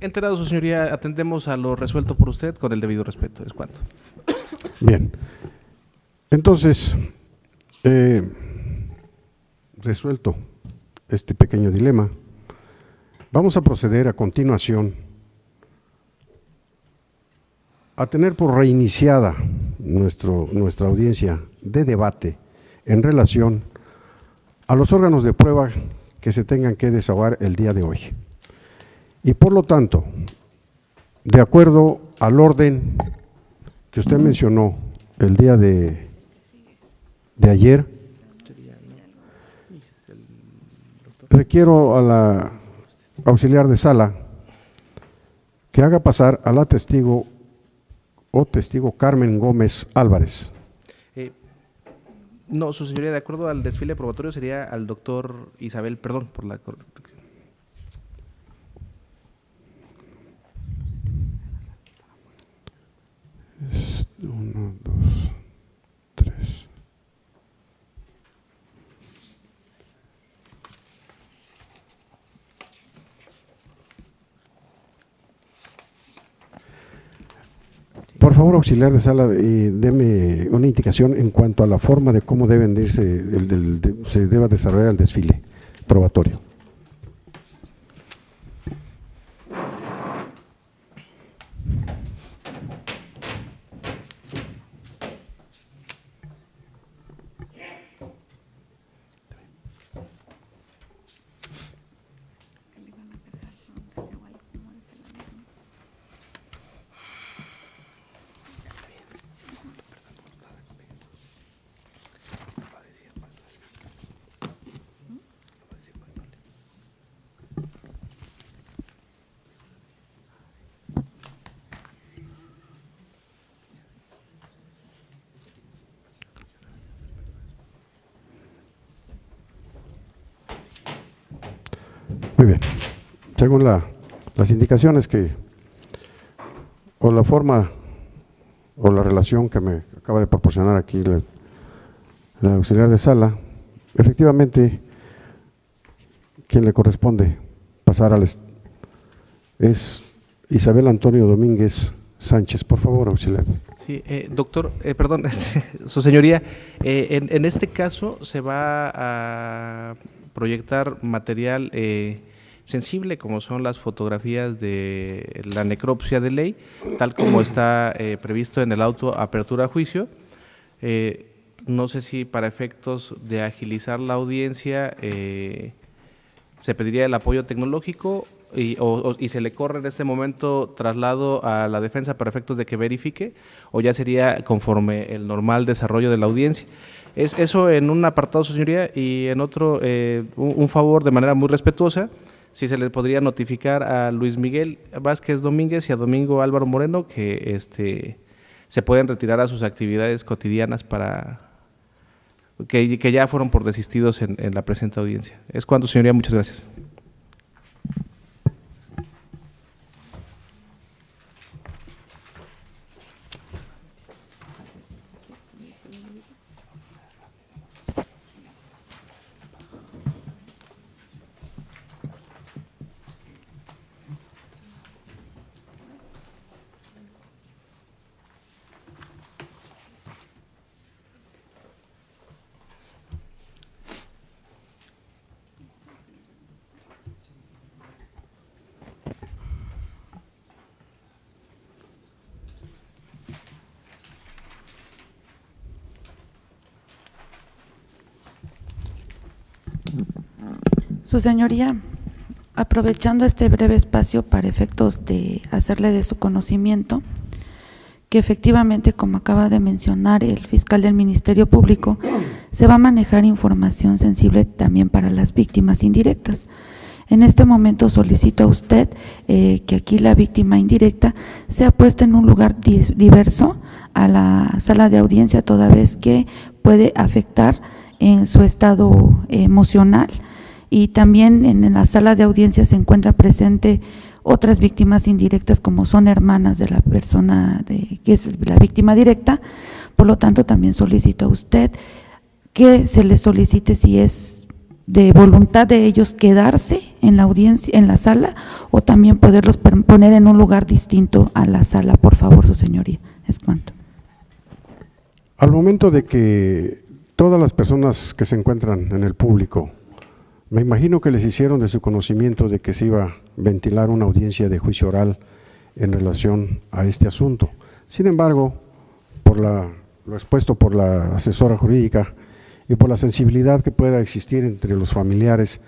Enterado, su señoría, atendemos a lo resuelto por usted con el debido respeto. Es cuanto. Bien. Entonces, resuelto este pequeño dilema, vamos a proceder a continuación a tener por reiniciada nuestra audiencia de debate en relación a los órganos de prueba que se tengan que desahogar el día de hoy. Y por lo tanto, de acuerdo al orden que usted mencionó el día de ayer, requiero a la auxiliar de sala que haga pasar a la testigo Carmen Gómez Álvarez. No, su señoría, de acuerdo al desfile probatorio sería al doctor Isabel, perdón por la corrección. Uno, dos, tres. Por favor, auxiliar de sala, deme una indicación en cuanto a la forma de cómo deben de irse, se deba desarrollar el desfile probatorio. Muy bien. Según las indicaciones o la forma o la relación que me acaba de proporcionar aquí la auxiliar de sala, efectivamente, quien le corresponde pasar es Isabel Antonio Domínguez Sánchez. Por favor, auxiliar. Sí, doctor, perdón, su señoría, en este caso se va a proyectar material sensible, como son las fotografías de la necropsia de ley, tal como está previsto en el auto apertura a juicio. No sé si para efectos de agilizar la audiencia se pediría el apoyo tecnológico y se le corre en este momento traslado a la defensa para efectos de que verifique, o ya sería conforme el normal desarrollo de la audiencia. Es eso en un apartado, su señoría, y en otro un favor de manera muy respetuosa, si se le podría notificar a Luis Miguel Vázquez Domínguez y a Domingo Álvaro Moreno que se pueden retirar a sus actividades cotidianas para que ya fueron por desistidos en la presente audiencia. Es cuanto, señoría, muchas gracias. Su señoría, aprovechando este breve espacio para efectos de hacerle de su conocimiento, que efectivamente, como acaba de mencionar el fiscal del Ministerio Público, se va a manejar información sensible también para las víctimas indirectas. En este momento solicito a usted que aquí la víctima indirecta sea puesta en un lugar diverso a la sala de audiencia, toda vez que puede afectar en su estado emocional. Y también en la sala de audiencia se encuentra presente otras víctimas indirectas, como son hermanas de la persona que es la víctima directa. Por lo tanto, también solicito a usted que se le solicite, si es de voluntad de ellos quedarse en la audiencia, en la sala, o también poderlos poner en un lugar distinto a la sala, por favor, su señoría. Es cuanto. Al momento de que todas las personas que se encuentran en el público, me imagino que les hicieron de su conocimiento de que se iba a ventilar una audiencia de juicio oral en relación a este asunto. Sin embargo, por lo expuesto por la asesora jurídica y por la sensibilidad que pueda existir entre los familiares,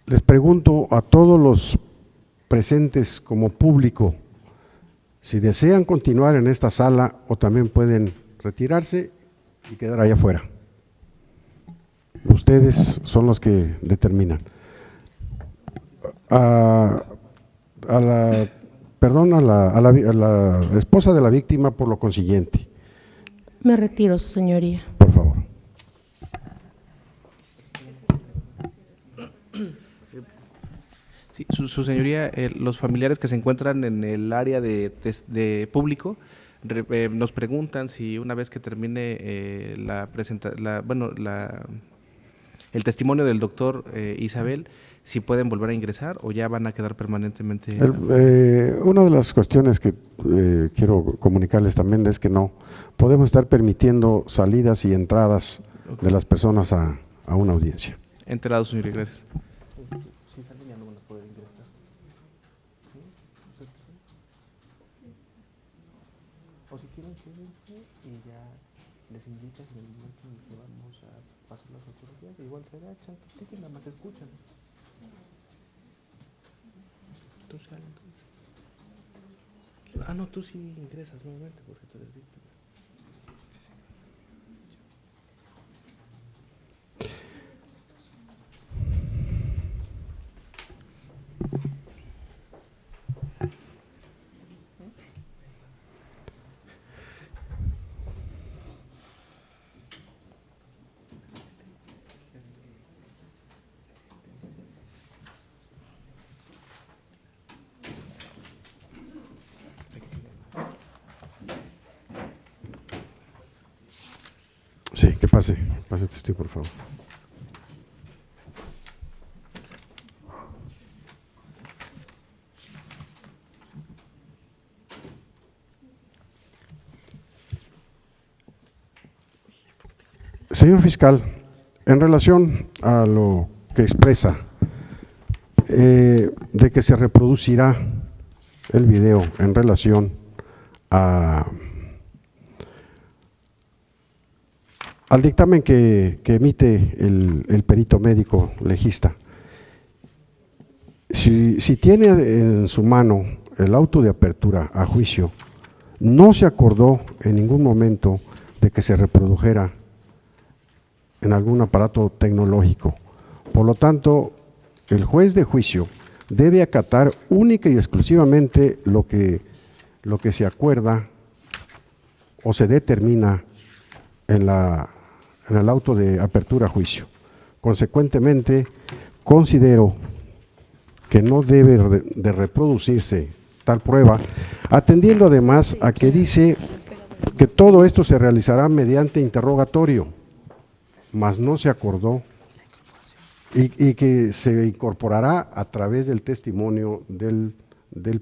les pregunto a todos los presentes como público si desean continuar en esta sala o también pueden retirarse y quedar allá afuera. Ustedes son los que determinan. A la esposa de la víctima, por lo consiguiente. Me retiro, su señoría. Por favor. Sí, su señoría, los familiares que se encuentran en el área de público nos preguntan si una vez que termine el testimonio del doctor Isabel, si pueden volver a ingresar o ya van a quedar permanentemente. Una de las cuestiones que quiero comunicarles también es que no podemos estar permitiendo salidas y entradas de las personas a una audiencia. Enterado, señoría, gracias. Si salen ya no van a poder ingresar. O si quieren quédense y ya les indicas en el momento en que vamos a pasar las fotografías, igual se agachan, y nada más escuchan. Tú sal, entonces. Ah, no, tú sí ingresas nuevamente porque tú eres víctima. Sí, que pase testigo, por favor. Señor fiscal, en relación a lo que expresa de que se reproducirá el video en relación al dictamen que emite el perito médico legista, si tiene en su mano el auto de apertura a juicio, no se acordó en ningún momento de que se reprodujera en algún aparato tecnológico. Por lo tanto, el juez de juicio debe acatar única y exclusivamente lo que se acuerda o se determina en el auto de apertura a juicio. Consecuentemente, considero que no debe de reproducirse tal prueba, atendiendo además a que dice que todo esto se realizará mediante interrogatorio, mas no se acordó, y que se incorporará a través del testimonio del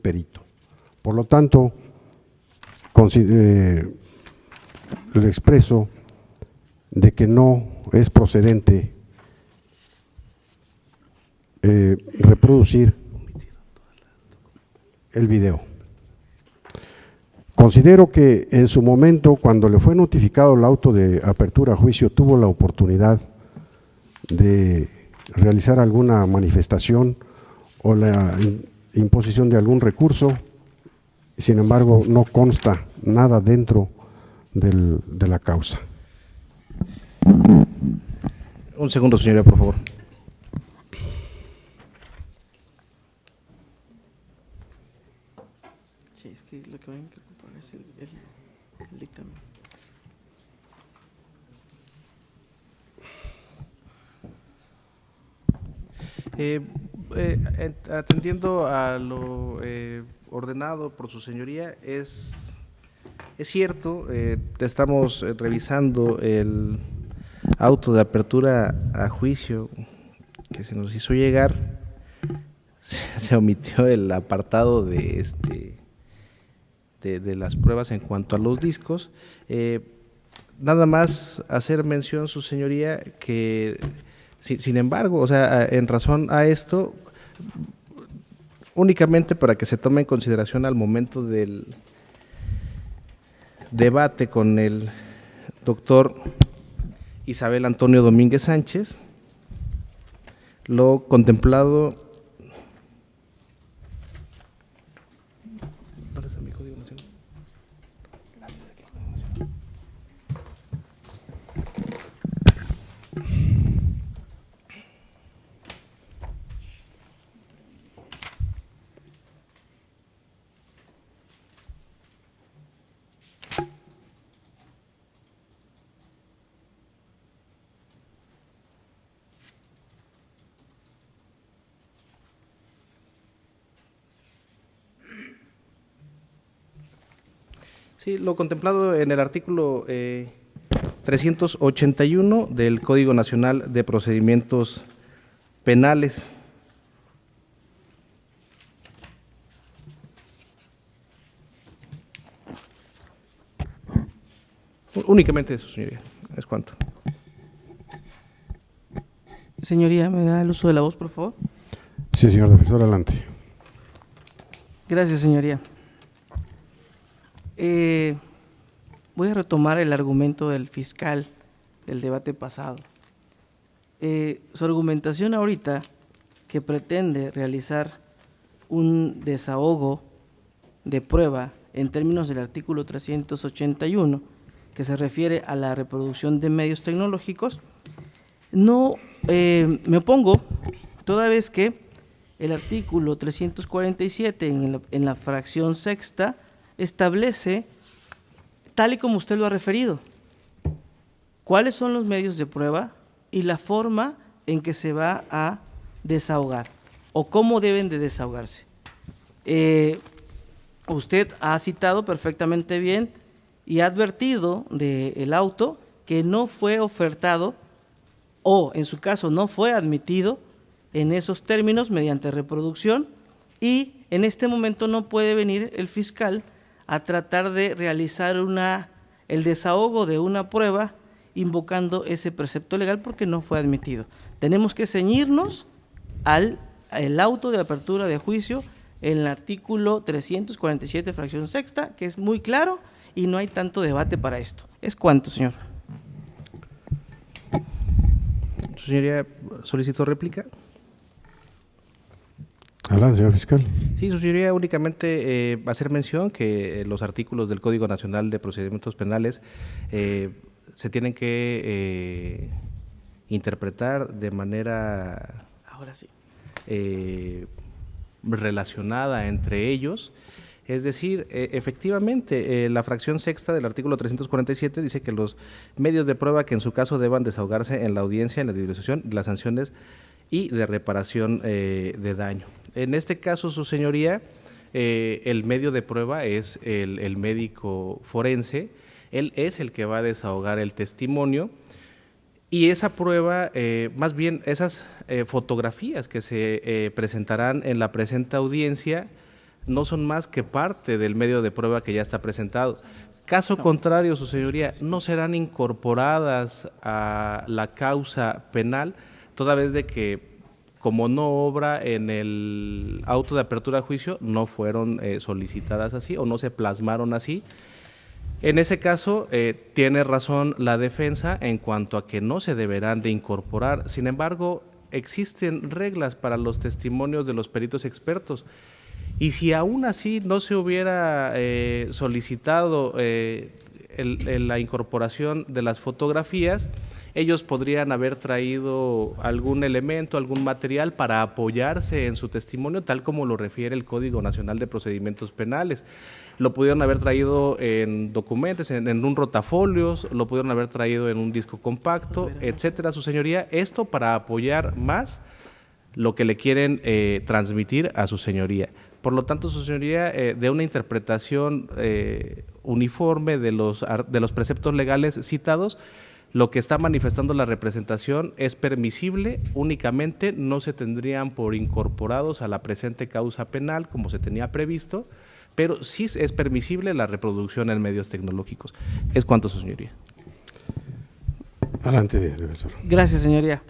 perito. Por lo tanto, le expreso de que no es procedente reproducir el video. Considero que en su momento, cuando le fue notificado el auto de apertura a juicio, tuvo la oportunidad de realizar alguna manifestación o la imposición de algún recurso, sin embargo no consta nada dentro de la causa. Un segundo, señora, por favor. Sí, es que lo que va a incorporar es el dictamen. Atendiendo a lo ordenado por su señoría, es cierto, estamos revisando auto de apertura a juicio que se nos hizo llegar, se omitió el apartado de las pruebas en cuanto a los discos. Nada más hacer mención, su señoría, que sin embargo, o sea, en razón a esto, únicamente para que se tome en consideración al momento del debate con el doctor Isabel Antonio Domínguez Sánchez, lo contemplado sí, lo contemplado en el artículo 381 del Código Nacional de Procedimientos Penales. Únicamente eso, señoría, es cuanto. Señoría, ¿me da el uso de la voz, por favor? Sí, señor defensor, adelante. Gracias, señoría. Voy a retomar el argumento del fiscal del debate pasado. Su argumentación ahorita, que pretende realizar un desahogo de prueba en términos del artículo 381, que se refiere a la reproducción de medios tecnológicos, no me opongo, toda vez que el artículo 347 en la fracción sexta establece, tal y como usted lo ha referido, cuáles son los medios de prueba y la forma en que se va a desahogar o cómo deben de desahogarse. Usted ha citado perfectamente bien y ha advertido del auto que no fue ofertado o, en su caso, no fue admitido en esos términos mediante reproducción, y en este momento no puede venir el fiscal a tratar de realizar el desahogo de una prueba invocando ese precepto legal porque no fue admitido. Tenemos que ceñirnos al auto de apertura de juicio en el artículo 347, fracción sexta, que es muy claro y no hay tanto debate para esto. ¿Es cuánto, señor? Su señoría, solicito réplica. Adelante, señor fiscal. Sí, su señoría, únicamente hacer mención que los artículos del Código Nacional de Procedimientos Penales se tienen que interpretar de manera Ahora sí. relacionada entre ellos. Es decir, efectivamente, la fracción sexta del artículo 347 dice que los medios de prueba que en su caso deban desahogarse en la audiencia, en la disolución, las sanciones y de reparación de daño. En este caso, su señoría, el medio de prueba es el médico forense. Él es el que va a desahogar el testimonio, y esa prueba, más bien esas fotografías que se presentarán en la presente audiencia, no son más que parte del medio de prueba que ya está presentado. Caso contrario, su señoría, no serán incorporadas a la causa penal, toda vez de que, como no obra en el auto de apertura a juicio, no fueron solicitadas así o no se plasmaron así. En ese caso, tiene razón la defensa en cuanto a que no se deberán de incorporar. Sin embargo, existen reglas para los testimonios de los peritos expertos. Y si aún así no se hubiera solicitado la incorporación de las fotografías, ellos podrían haber traído algún elemento, algún material para apoyarse en su testimonio, tal como lo refiere el Código Nacional de Procedimientos Penales. Lo pudieron haber traído en documentos, en un rotafolios, lo pudieron haber traído en un disco compacto, etcétera, su señoría. Esto para apoyar más lo que le quieren transmitir a su señoría. Por lo tanto, su señoría, de una interpretación uniforme de los preceptos legales citados, lo que está manifestando la representación es permisible, únicamente no se tendrían por incorporados a la presente causa penal como se tenía previsto, pero sí es permisible la reproducción en medios tecnológicos. Es cuanto, su señoría. Adelante, defensor. Gracias, señoría.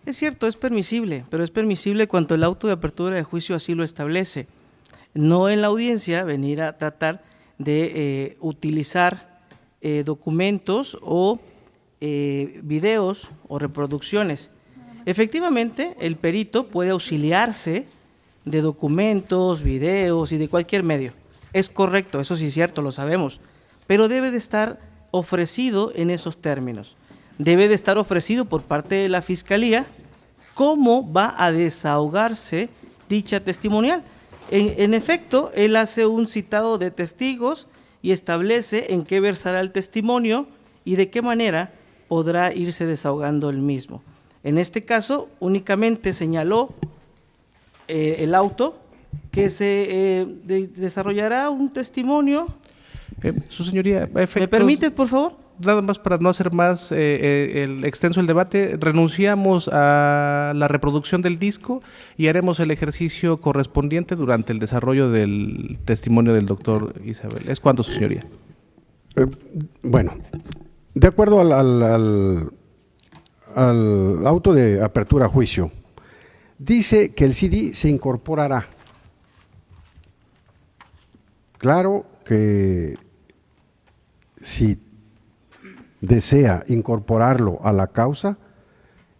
Es cierto, es permisible, pero es permisible cuanto el auto de apertura de juicio así lo establece. No en la audiencia venir a tratar de utilizar documentos o videos o reproducciones. Efectivamente, el perito puede auxiliarse de documentos, videos y de cualquier medio. Es correcto, eso sí es cierto, lo sabemos, pero debe de estar ofrecido en esos términos. Debe de estar ofrecido por parte de la Fiscalía cómo va a desahogarse dicha testimonial. En efecto, él hace un citado de testigos y establece en qué versará el testimonio y de qué manera podrá irse desahogando el mismo. En este caso, únicamente señaló el auto que se desarrollará un testimonio. Su señoría, efectos, ¿Me permite, por favor? Nada más para no hacer más extenso el debate, renunciamos a la reproducción del disco y haremos el ejercicio correspondiente durante el desarrollo del testimonio del doctor Isabel. ¿Es cuanto, su señoría? Bueno, de acuerdo al auto de apertura a juicio, dice que el CD se incorporará. Claro que si desea incorporarlo a la causa,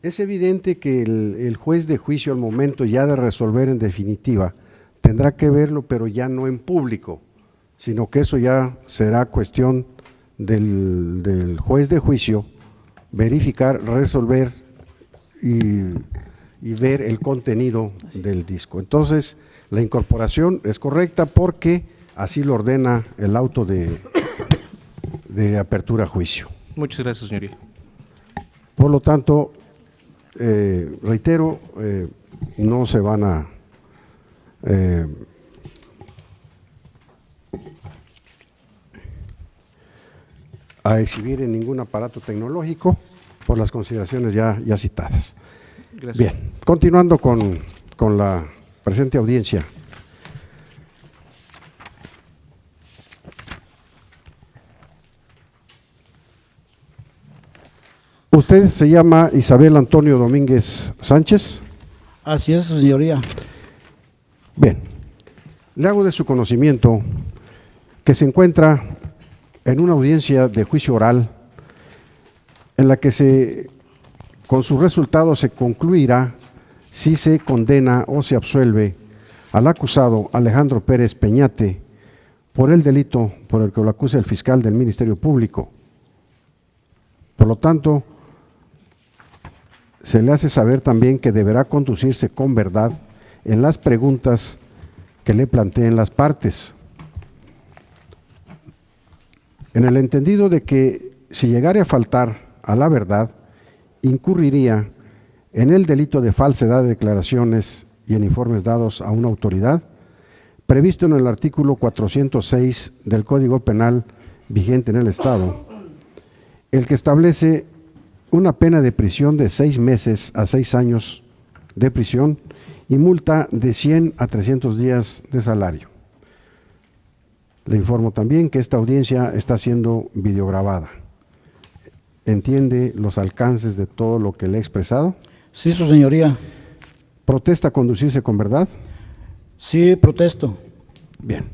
es evidente que el juez de juicio al momento ya de resolver en definitiva tendrá que verlo, pero ya no en público, sino que eso ya será cuestión del juez de juicio verificar, resolver y ver el contenido del disco. Entonces, la incorporación es correcta porque así lo ordena el auto de apertura a juicio. Muchas gracias, señoría. Por lo tanto, reitero, no se van a exhibir en ningún aparato tecnológico por las consideraciones ya citadas. Gracias. Bien, continuando con la presente audiencia. ¿Usted se llama Isabel Antonio Domínguez Sánchez? Así es, su señoría. Bien, le hago de su conocimiento que se encuentra en una audiencia de juicio oral en la que con sus resultados se concluirá si se condena o se absuelve al acusado Alejandro Pérez Peñate por el delito por el que lo acusa el fiscal del Ministerio Público. Por lo tanto, se le hace saber también que deberá conducirse con verdad en las preguntas que le planteen las partes. En el entendido de que si llegare a faltar a la verdad, incurriría en el delito de falsedad de declaraciones y en informes dados a una autoridad, previsto en el artículo 406 del Código Penal vigente en el Estado, el que establece una pena de prisión de 6 meses a 6 años de prisión y multa de 100 a 300 días de salario. Le informo también que esta audiencia está siendo videograbada. ¿Entiende los alcances de todo lo que le he expresado? Sí, su señoría. ¿Protesta conducirse con verdad? Sí, protesto. Bien.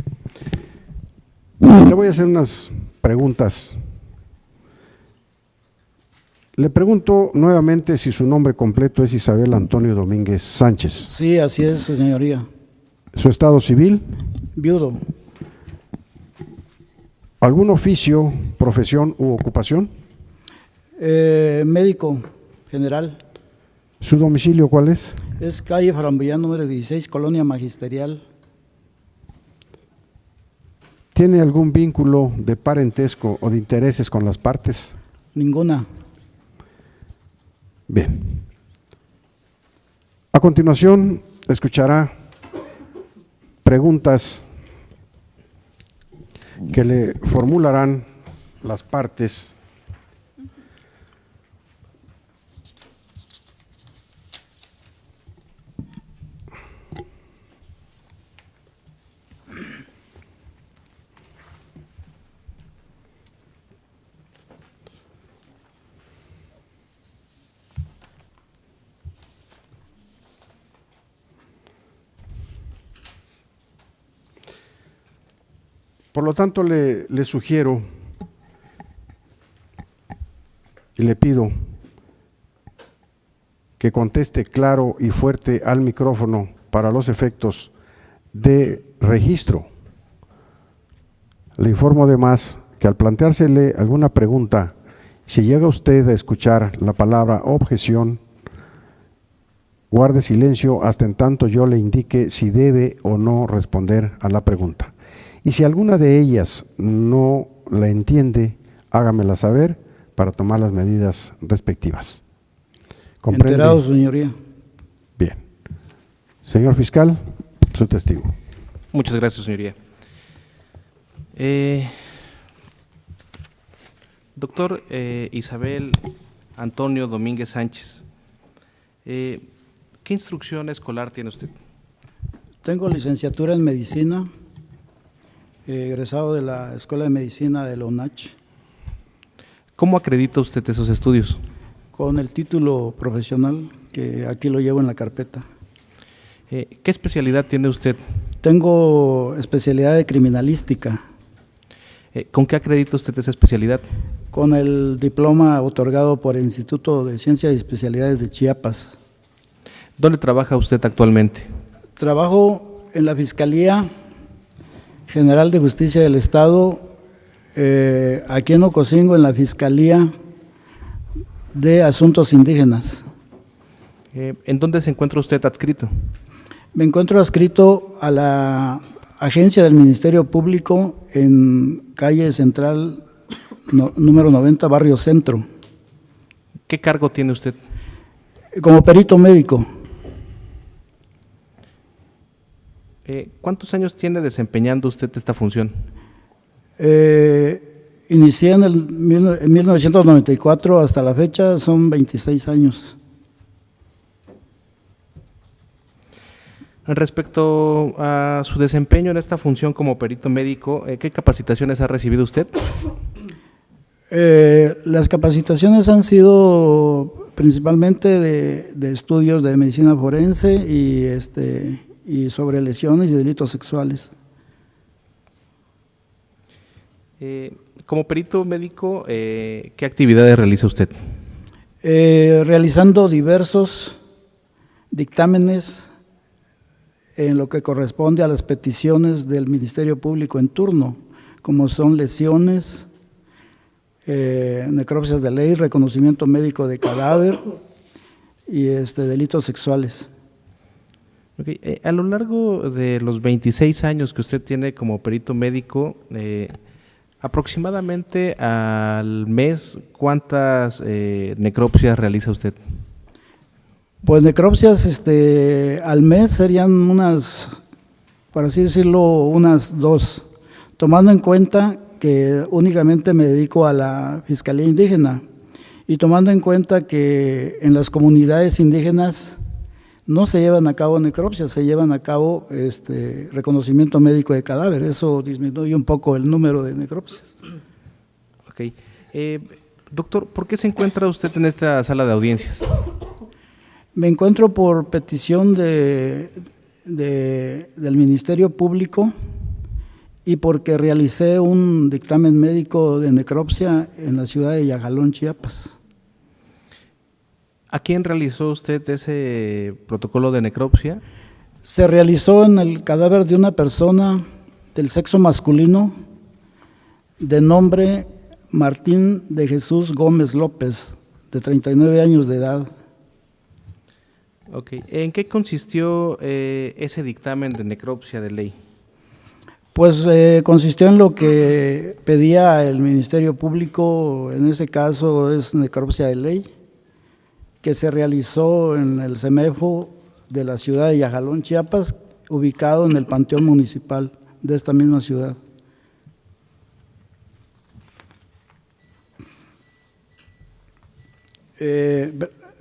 Le voy a hacer unas preguntas. Le pregunto nuevamente si su nombre completo es Isabel Antonio Domínguez Sánchez. Sí, así es, su señoría. ¿Su estado civil? Viudo. ¿Algún oficio, profesión u ocupación? Médico general. ¿Su domicilio cuál es? Es calle Framboyán número 16, Colonia Magisterial. ¿Tiene algún vínculo de parentesco o de intereses con las partes? Ninguna. Bien. A continuación, escuchará preguntas que le formularán las partes Por lo tanto, le sugiero y le pido que conteste claro y fuerte al micrófono para los efectos de registro. Le informo además que al planteársele alguna pregunta, si llega usted a escuchar la palabra objeción, guarde silencio hasta en tanto yo le indique si debe o no responder a la pregunta. Y si alguna de ellas no la entiende, hágamela saber para tomar las medidas respectivas. ¿Comprende? Enterado, señoría. Bien. Señor fiscal, su testigo. Muchas gracias, señoría. Doctor Isabel Antonio Domínguez Sánchez, ¿qué instrucción escolar tiene usted? Tengo licenciatura en medicina, egresado de la Escuela de Medicina de la UNACH, ¿Cómo acredita usted esos estudios? con el título profesional que aquí lo llevo en la carpeta. ¿Qué especialidad tiene usted? Tengo especialidad de criminalística, ¿Con qué acredita usted esa especialidad? con el diploma otorgado por el Instituto de Ciencias y Especialidades de Chiapas. ¿Dónde trabaja usted actualmente? Trabajo en la Fiscalía General de Justicia del Estado, aquí en Ocosingo, en la Fiscalía de Asuntos Indígenas. ¿En dónde se encuentra usted adscrito? Me encuentro adscrito a la agencia del Ministerio Público en calle Central, número 90, Barrio Centro, ¿Qué cargo tiene usted? como perito médico. ¿Cuántos años tiene desempeñando usted esta función? Inicié en 1994, hasta la fecha son 26 años. Respecto a su desempeño en esta función como perito médico, ¿qué capacitaciones ha recibido usted? Las capacitaciones han sido principalmente de estudios de medicina forense y sobre lesiones y delitos sexuales. Como perito médico, ¿qué actividades realiza usted? Realizando diversos dictámenes en lo que corresponde a las peticiones del Ministerio Público en turno, como son lesiones, necropsias de ley, reconocimiento médico de cadáver y delitos sexuales. Okay. A lo largo de los 26 años que usted tiene como perito médico, aproximadamente al mes, ¿cuántas necropsias realiza usted? Pues necropsias al mes serían unas, por así decirlo, unas 2, tomando en cuenta que únicamente me dedico a la Fiscalía Indígena y tomando en cuenta que en las comunidades indígenas no se llevan a cabo necropsias, se llevan a cabo reconocimiento médico de cadáver. Eso disminuye un poco el número de necropsias. Ok. Doctor, ¿por qué se encuentra usted en esta sala de audiencias? Me encuentro por petición del Ministerio Público y porque realicé un dictamen médico de necropsia en la ciudad de Yajalón, Chiapas. ¿A quién realizó usted ese protocolo de necropsia? Se realizó en el cadáver de una persona del sexo masculino de nombre Martín de Jesús Gómez López, de 39 años de edad. Ok. ¿En qué consistió ese dictamen de necropsia de ley? Pues consistió en lo que pedía el Ministerio Público, en ese caso es necropsia de ley, que se realizó en el CEMEFO de la ciudad de Yajalón, Chiapas, ubicado en el Panteón Municipal de esta misma ciudad.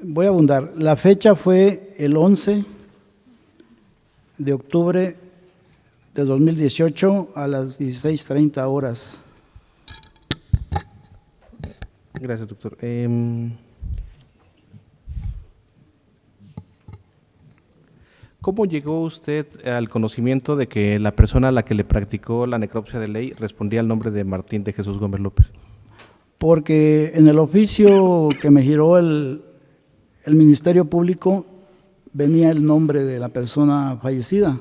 Voy a abundar. La fecha fue el 11 de octubre de 2018 a las 16:30 horas. Gracias, doctor. ¿Cómo llegó usted al conocimiento de que la persona a la que le practicó la necropsia de ley respondía al nombre de Martín de Jesús Gómez López? Porque en el oficio que me giró el Ministerio Público venía el nombre de la persona fallecida.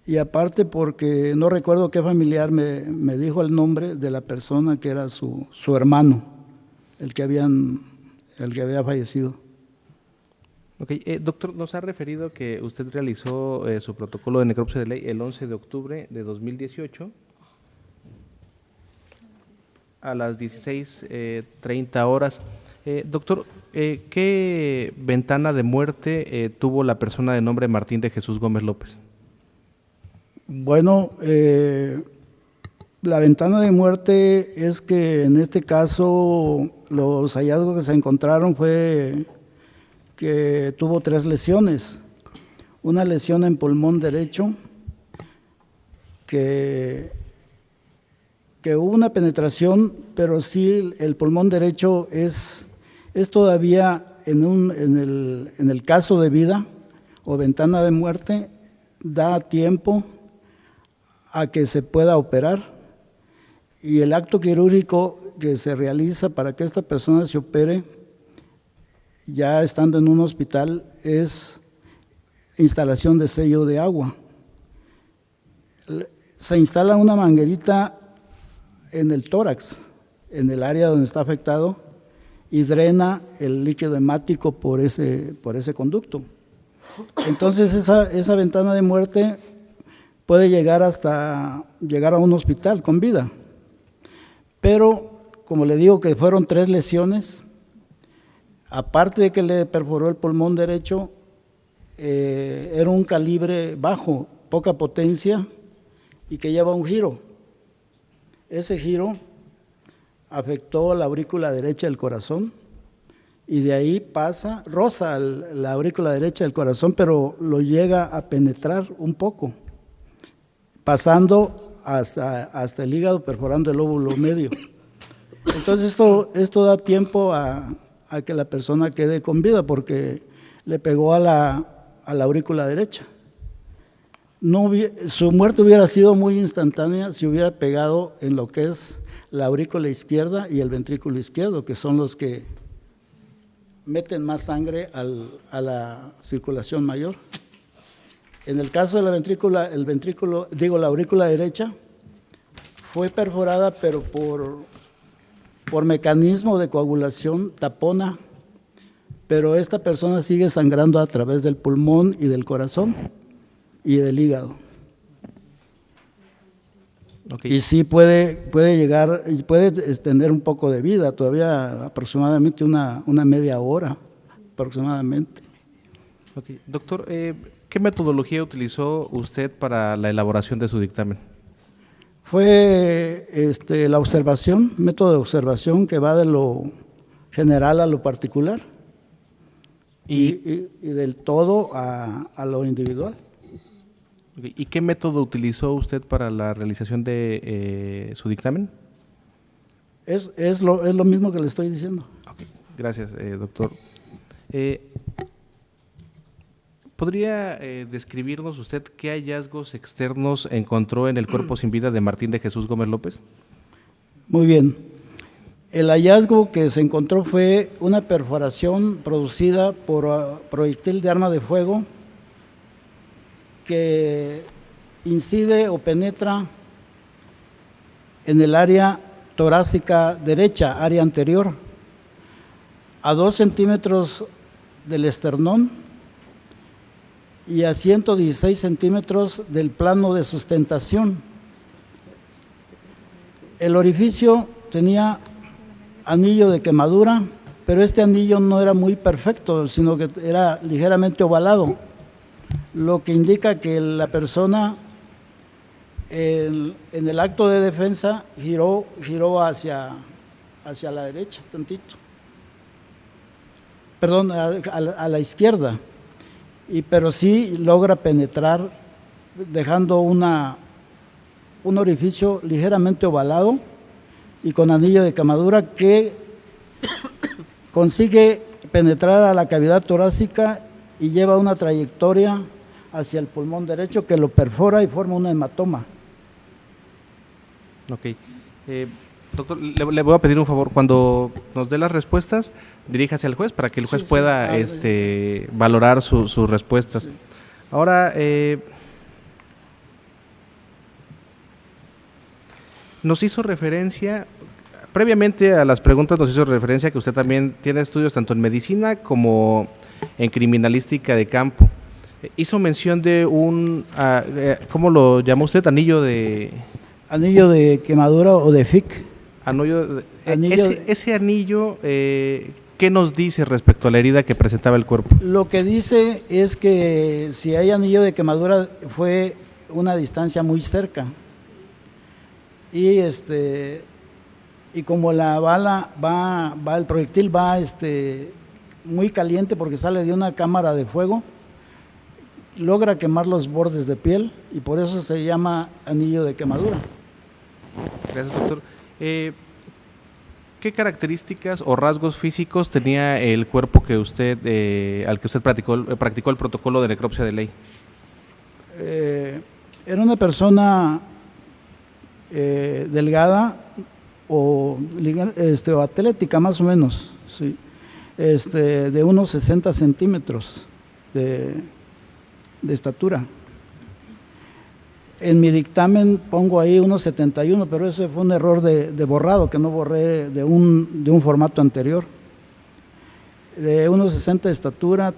Y aparte porque no recuerdo qué familiar me dijo el nombre de la persona que era su hermano, el que había fallecido. Ok, doctor, nos ha referido que usted realizó su protocolo de necropsia de ley el 11 de octubre de 2018 a las 16:30 horas. Doctor, ¿qué ventana de muerte tuvo la persona de nombre Martín de Jesús Gómez López? Bueno, la ventana de muerte es que en este caso los hallazgos que se encontraron fue que tuvo 3 lesiones. Una lesión en pulmón derecho, que hubo una penetración, pero sí el pulmón derecho es todavía en el caso de vida o ventana de muerte, da tiempo a que se pueda operar, y el acto quirúrgico que se realiza para que esta persona se opere ya estando en un hospital es instalación de sello de agua. Se instala una manguerita en el tórax, en el área donde está afectado, y drena el líquido hemático por ese conducto. Entonces esa ventana de muerte puede llegar a un hospital con vida. Pero, como le digo, que fueron 3 lesiones, aparte de que le perforó el pulmón derecho, era un calibre bajo, poca potencia, y que lleva un giro. Ese giro afectó la aurícula derecha del corazón, y de ahí roza la aurícula derecha del corazón, pero lo llega a penetrar un poco, pasando hasta el hígado, perforando el lóbulo medio. Entonces esto da tiempo a que la persona quede con vida, porque le pegó a la aurícula derecha. Su muerte hubiera sido muy instantánea si hubiera pegado en lo que es la aurícula izquierda y el ventrículo izquierdo, que son los que meten más sangre a la circulación mayor. En el caso de la aurícula derecha fue perforada, pero por mecanismo de coagulación tapona, pero esta persona sigue sangrando a través del pulmón y del corazón y del hígado. Okay. Y sí puede llegar, puede extender un poco de vida, todavía aproximadamente una media hora aproximadamente. Okay. Doctor, ¿qué metodología utilizó usted para la elaboración de su dictamen? Fue la observación, método de observación que va de lo general a lo particular y del todo a lo individual. ¿Y qué método utilizó usted para la realización de su dictamen? Es lo mismo que le estoy diciendo. Okay. Gracias, doctor. ¿Podría describirnos usted qué hallazgos externos encontró en el cuerpo sin vida de Martín de Jesús Gómez López? Muy bien. El hallazgo que se encontró fue una perforación producida por proyectil de arma de fuego que incide o penetra en el área torácica derecha, área anterior, a 2 centímetros del esternón y a 116 centímetros del plano de sustentación. El orificio tenía anillo de quemadura, pero este anillo no era muy perfecto, sino que era ligeramente ovalado, lo que indica que la persona en el acto de defensa giró hacia la derecha tantito, perdón, a la izquierda, pero sí logra penetrar dejando un orificio ligeramente ovalado y con anillo de quemadura que consigue penetrar a la cavidad torácica y lleva una trayectoria hacia el pulmón derecho que lo perfora y forma un hematoma. Ok. Doctor, le voy a pedir un favor. Cuando nos dé las respuestas, diríjase al juez para que el juez pueda valorar sus respuestas. Sí. Ahora, nos hizo referencia, previamente a las preguntas nos hizo referencia que usted también tiene estudios tanto en medicina como en criminalística de campo. Hizo mención de ¿cómo lo llamó usted? Anillo de quemadura o de FIC. Ese anillo, ¿qué nos dice respecto a la herida que presentaba el cuerpo? Lo que dice es que si hay anillo de quemadura fue una distancia muy cerca. Y como la bala el proyectil va muy caliente porque sale de una cámara de fuego, logra quemar los bordes de piel y por eso se llama anillo de quemadura. Gracias, doctor. ¿Qué características o rasgos físicos tenía el cuerpo que al que usted practicó el protocolo de necropsia de ley? Era una persona delgada o atlética más o menos, sí, de unos 60 centímetros de estatura. En mi dictamen pongo ahí unos 71, pero ese fue un error de borrado, que no borré de un formato anterior. De unos 60 de estatura,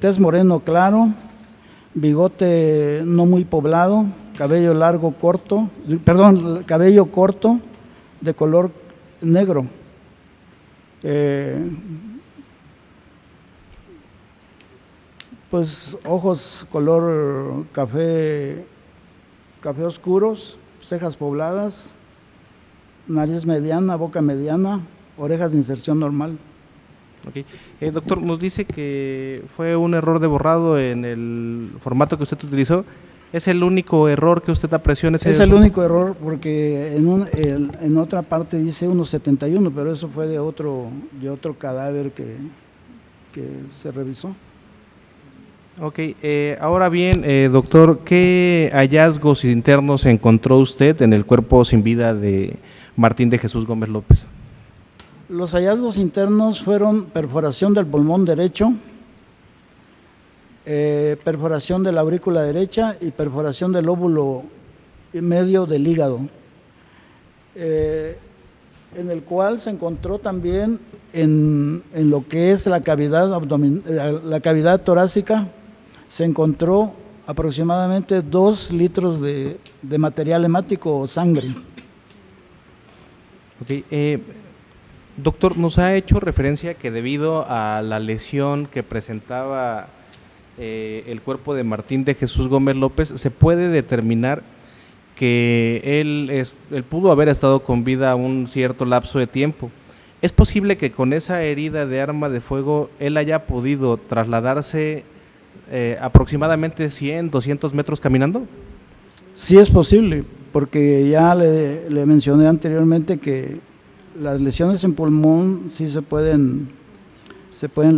tez moreno claro, bigote no muy poblado, cabello corto, de color negro. Pues ojos color café oscuros, cejas pobladas, nariz mediana, boca mediana, orejas de inserción normal. Okay. Doctor, nos dice que fue un error de borrado en el formato que usted utilizó. ¿Es el único error que usted apreció en ese? Es el único error porque en otra parte dice unos 71, pero eso fue de otro cadáver que se revisó. Ok, ahora bien, doctor, ¿qué hallazgos internos encontró usted en el cuerpo sin vida de Martín de Jesús Gómez López? Los hallazgos internos fueron perforación del pulmón derecho, perforación de la aurícula derecha y perforación del lóbulo medio del hígado, en el cual se encontró también en lo que es la cavidad la cavidad torácica, se encontró aproximadamente 2 litros de material hemático o sangre. Okay, doctor, nos ha hecho referencia que debido a la lesión que presentaba el cuerpo de Martín de Jesús Gómez López, se puede determinar que él pudo haber estado con vida un cierto lapso de tiempo. ¿Es posible que con esa herida de arma de fuego él haya podido trasladarse aproximadamente 100, 200 metros caminando? Sí es posible, porque ya le mencioné anteriormente que las lesiones en pulmón sí se pueden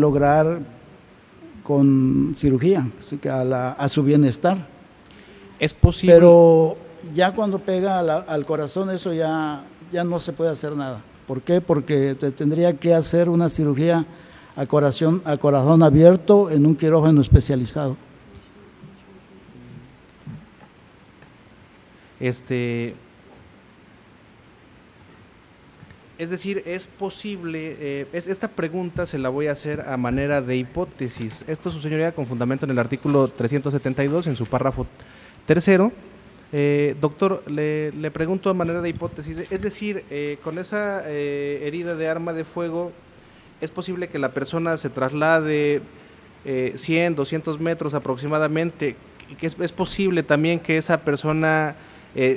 lograr con cirugía, así que a su bienestar. Es posible. Pero ya cuando pega al corazón eso ya no se puede hacer nada. ¿Por qué? Porque te tendría que hacer una cirugía a corazón abierto en un quirófano especializado. Es decir, es posible, esta pregunta se la voy a hacer a manera de hipótesis. Esto, su señoría, con fundamento en el artículo 372, en su párrafo tercero. Doctor, le pregunto a manera de hipótesis, es decir, con esa herida de arma de fuego, ¿es posible que la persona se traslade 100, 200 metros aproximadamente? Que es posible también que esa persona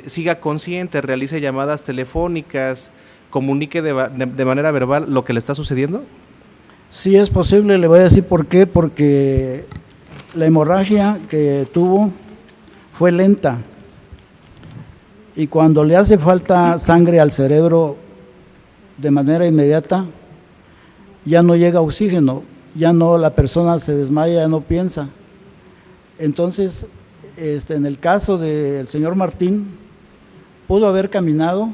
siga consciente, realice llamadas telefónicas, comunique de manera verbal lo que le está sucediendo? Sí es posible, le voy a decir por qué, porque la hemorragia que tuvo fue lenta y cuando le hace falta sangre al cerebro de manera inmediata, ya no llega oxígeno ya no, la persona se desmaya, ya no piensa. Entonces, en el caso del señor Martín, pudo haber caminado.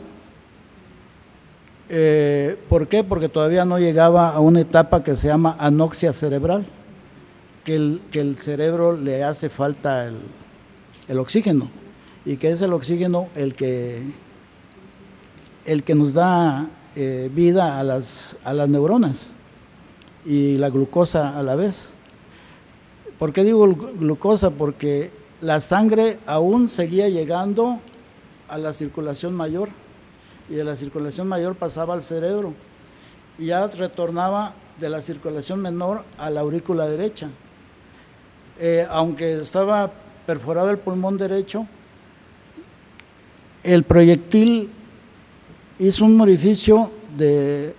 ¿Por qué? Porque todavía no llegaba a una etapa que se llama anoxia cerebral, que el cerebro le hace falta el oxígeno, y que es el oxígeno el que nos da vida a las neuronas, y la glucosa a la vez. ¿Por qué digo glucosa? Porque la sangre aún seguía llegando a la circulación mayor, y de la circulación mayor pasaba al cerebro, y ya retornaba de la circulación menor a la aurícula derecha. Aunque estaba perforado el pulmón derecho, el proyectil hizo un orificio de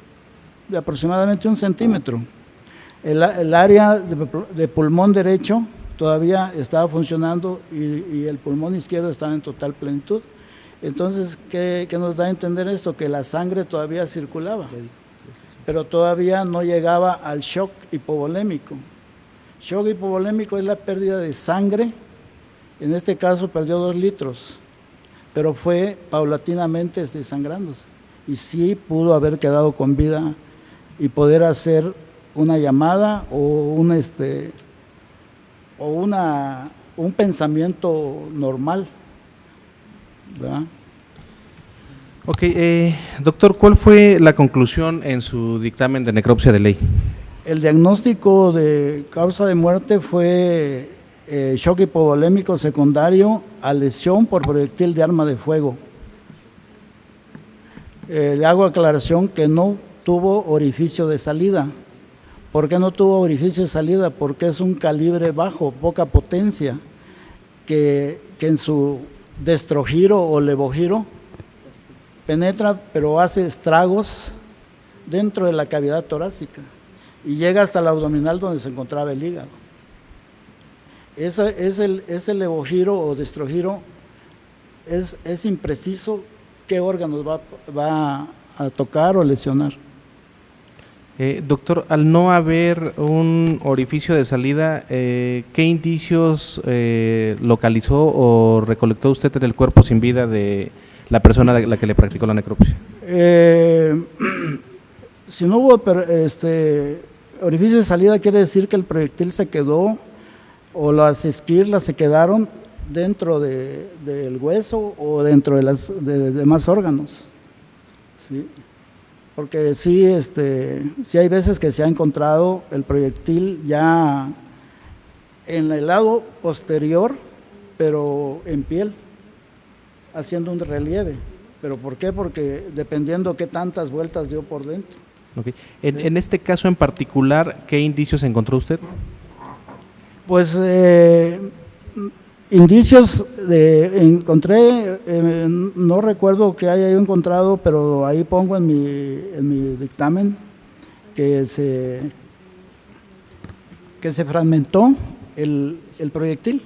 aproximadamente 1 centímetro. El área de pulmón derecho todavía estaba funcionando, y el pulmón izquierdo estaba en total plenitud. Entonces, ¿qué nos da a entender esto? Que la sangre todavía circulaba, pero todavía no llegaba al shock hipovolémico. Shock hipovolémico es la pérdida de sangre. En este caso perdió 2 litros, pero fue paulatinamente desangrándose, y sí pudo haber quedado con vida y poder hacer una llamada o un pensamiento normal, ¿verdad? Ok, doctor, ¿cuál fue la conclusión en su dictamen de necropsia de ley? El diagnóstico de causa de muerte fue shock hipovolémico secundario a lesión por proyectil de arma de fuego. Le hago aclaración que no tuvo orificio de salida. ¿Por qué no tuvo orificio de salida? Porque es un calibre bajo, poca potencia, que en su destrogiro o levogiro penetra, pero hace estragos dentro de la cavidad torácica y llega hasta el abdominal donde se encontraba el hígado. Ese levogiro o destrogiro es impreciso qué órganos va a tocar o lesionar. Doctor, al no haber un orificio de salida, ¿qué indicios localizó o recolectó usted en el cuerpo sin vida de la persona a la que le practicó la necropsia? Si no hubo orificio de salida, quiere decir que el proyectil se quedó, o las esquirlas se quedaron dentro del hueso o dentro de demás órganos, ¿sí? Porque sí hay veces que se ha encontrado el proyectil ya en el lado posterior, pero en piel, haciendo un relieve. ¿Pero por qué? Porque dependiendo qué tantas vueltas dio por dentro. Okay. En este caso en particular, ¿qué indicios encontró usted? Pues indicios encontré, no recuerdo que haya yo encontrado, pero ahí pongo en mi dictamen que se fragmentó el proyectil,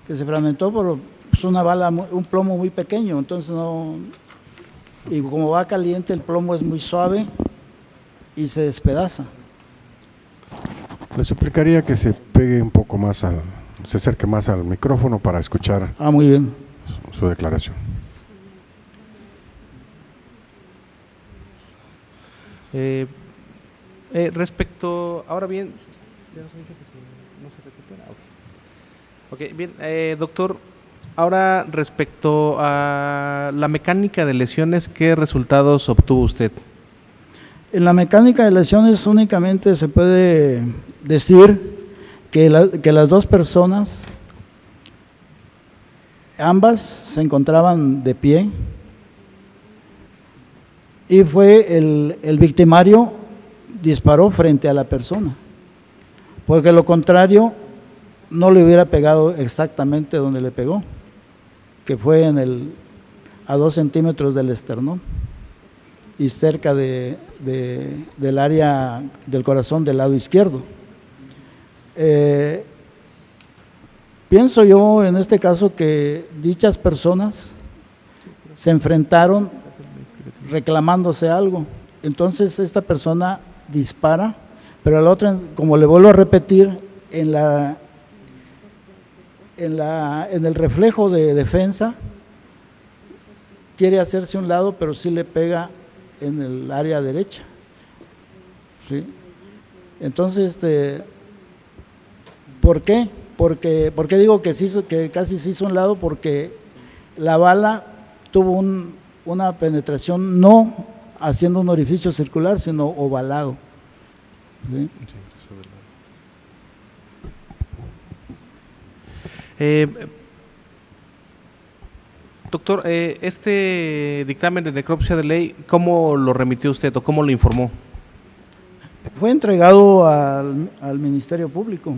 que se fragmentó por una bala, un plomo muy pequeño, entonces y como va caliente el plomo es muy suave y se despedaza. Le suplicaría que se pegue un poco más se acerque más al micrófono para escuchar muy bien. su declaración. Respecto, ahora bien, no se recupera. Okay, bien, doctor, ahora respecto a la mecánica de lesiones, ¿qué resultados obtuvo usted? En la mecánica de lesiones únicamente se puede decir que las 2 personas, ambas se encontraban de pie, y fue el victimario disparó frente a la persona, porque lo contrario no le hubiera pegado exactamente donde le pegó, que fue a 2 centímetros del esternón y cerca del área del corazón del lado izquierdo. Pienso yo en este caso que dichas personas se enfrentaron reclamándose algo. Entonces esta persona dispara pero la otra, como le vuelvo a repetir, en el reflejo de defensa, quiere hacerse a un lado, pero sí le pega en el área derecha. ¿Sí? Entonces, ¿por qué? Porque digo que casi se hizo a un lado, porque la bala tuvo una penetración no haciendo un orificio circular, sino ovalado. ¿Sí? Doctor, este dictamen de necropsia de ley, ¿cómo lo remitió usted o cómo lo informó? Fue entregado al Ministerio Público,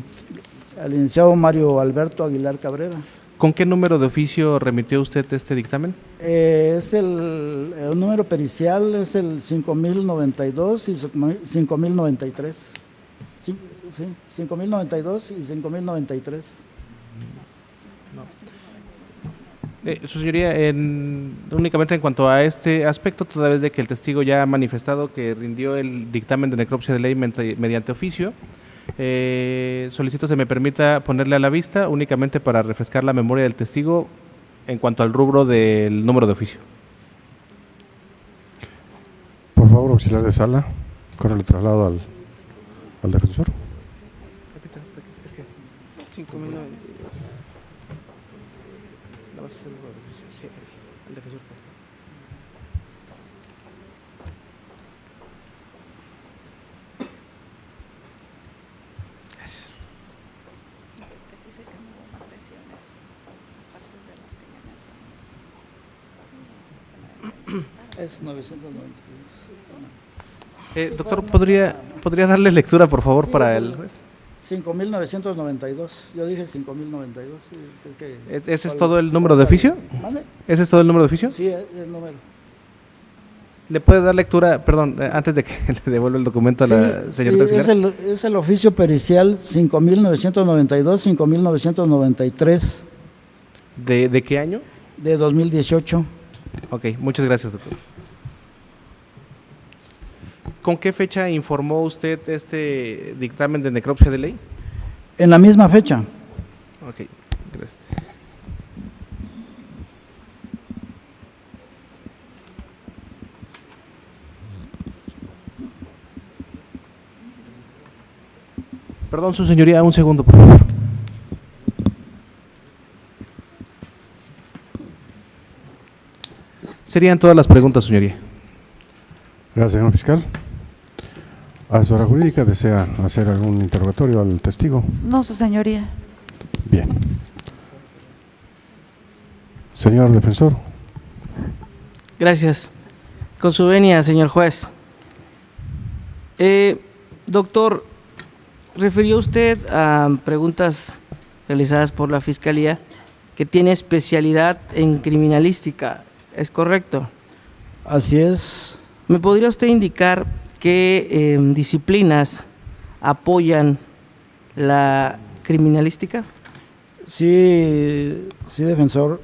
al licenciado Mario Alberto Aguilar Cabrera. ¿Con qué número de oficio remitió usted este dictamen? Es el número pericial, es el 5092 y 5093. Sí, 5092 y 5093. Su señoría, únicamente en cuanto a este aspecto, toda vez de que el testigo ya ha manifestado que rindió el dictamen de necropsia de ley mediante oficio, solicito se me permita ponerle a la vista únicamente para refrescar la memoria del testigo en cuanto al rubro del número de oficio. Por favor, auxiliar de sala, corre el traslado al defensor. Es que 5.092. La vas a hacer el número de oficio. Sí, el defensor. Es 992. Doctor, ¿podría darle lectura, por favor, Sí, para es el juez? 5.992. Yo dije 5.092. Sí, es que, ¿Ese es todo el número de oficio? ¿Mande? ¿Ese es todo el número de oficio? Sí, es el número. ¿Le puede dar lectura, perdón, antes de que le devuelva el documento a la señorita auxiliar? Es el oficio pericial 5.992, 5.993 ¿De qué año? de 2018. Ok, muchas gracias, doctor. ¿Con qué fecha informó usted este dictamen de necropsia de ley? En la misma fecha. Ok, gracias. Perdón, su señoría, un segundo, por favor. Serían todas las preguntas, señoría. Gracias, señor fiscal. ¿Asesora jurídica desea hacer algún interrogatorio al testigo? No, su señoría. Bien. Señor defensor. Gracias. Con su venia, señor juez. Doctor, refirió usted a preguntas realizadas por la Fiscalía que tiene especialidad en criminalística, ¿es correcto? Así es. ¿Me podría usted indicar qué disciplinas apoyan la criminalística? Sí, defensor.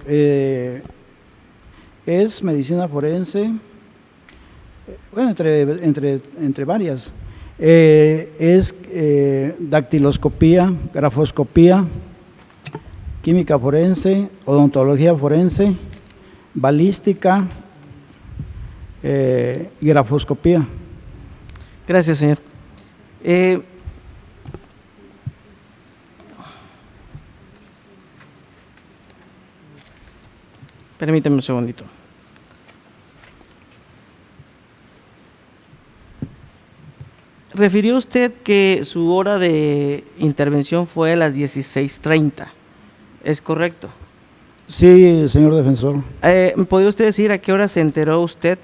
Es medicina forense, bueno, entre varias. Es dactiloscopía, grafoscopía, química forense, odontología forense, balística, y grafoscopía. Gracias, señor. Permítame un segundito. Refirió usted que su hora de intervención fue a las 16:30, ¿es correcto? Sí, señor defensor. ¿Me podría usted decir a qué hora se enteró usted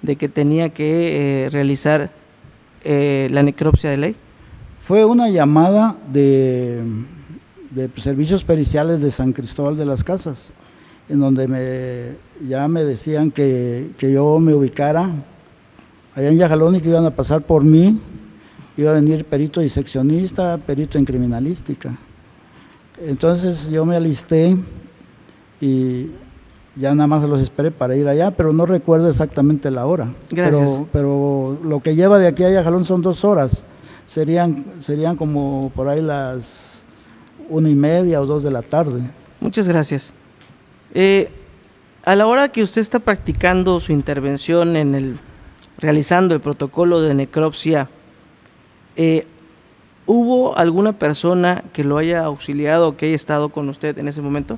de que tenía que realizar la necropsia de ley? Fue una llamada de servicios periciales de San Cristóbal de las Casas, en donde ya me decían que yo me ubicara allá en Yajalón y que iban a pasar por mí. Iba a venir perito diseccionista, perito en criminalística. Entonces yo me alisté y ya nada más los esperé para ir allá, pero no recuerdo exactamente la hora. Gracias. Pero lo que lleva de aquí a Yajalón son 2 horas. serían como por ahí las 1:30 o 2 de la tarde. Muchas gracias. A la hora que usted está practicando su intervención realizando el protocolo de necropsia, ¿hubo alguna persona que lo haya auxiliado o que haya estado con usted en ese momento?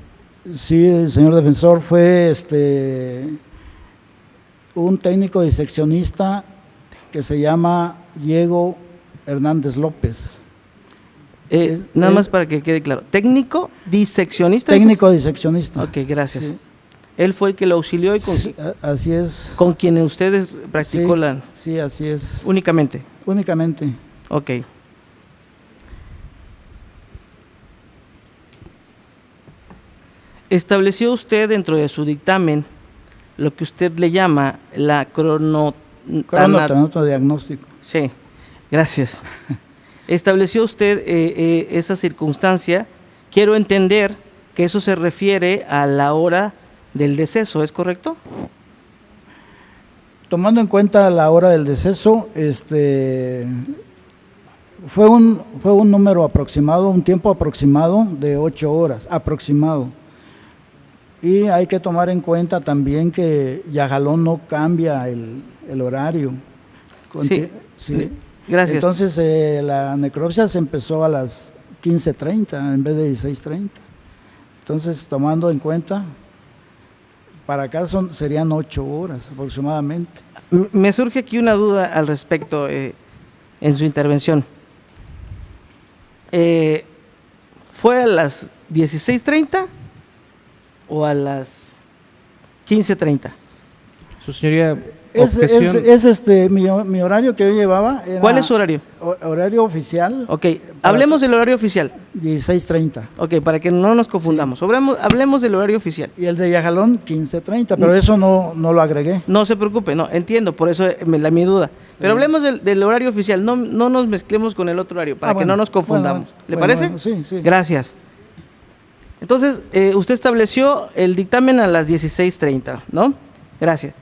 Sí, señor defensor, fue un técnico diseccionista que se llama Diego Hernández López. Nada más para que quede claro. ¿Técnico diseccionista? Técnico diseccionista. Ok, gracias. Sí. Él fue el que lo auxilió y Sí, así es. con quienes ustedes practicó Sí, así es. únicamente. Únicamente. Ok. Estableció usted dentro de su dictamen lo que usted le llama la Cronotanato diagnóstico. Sí, gracias. Estableció usted esa circunstancia. Quiero entender que eso se refiere a la hora del deceso, ¿es correcto? Tomando en cuenta la hora del deceso, fue un número aproximado, un tiempo aproximado de 8 horas, aproximado. Y hay que tomar en cuenta también que Yajalón no cambia el horario. Sí. Gracias. Entonces la necropsia se empezó a las 15:30 en vez de 16:30. Entonces, tomando en cuenta, para acá serían 8 horas aproximadamente. Me surge aquí una duda al respecto en su intervención. ¿Fue a las 16:30 o a las 15:30? Su señoría, Es mi horario que yo llevaba. ¿Cuál es su horario? Horario oficial. Ok, hablemos del horario oficial. 16:30. Ok, para que no nos confundamos. Hablemos del horario oficial. Y el de Yajalón 15:30, pero eso no lo agregué. No se preocupe, no, entiendo, por eso mi duda. Pero hablemos del horario oficial, no nos mezclemos con el otro horario, para que bueno, no nos confundamos. ¿Le bueno, parece? bueno, sí. Gracias. Entonces, usted estableció el dictamen a las 16:30, ¿no? Gracias.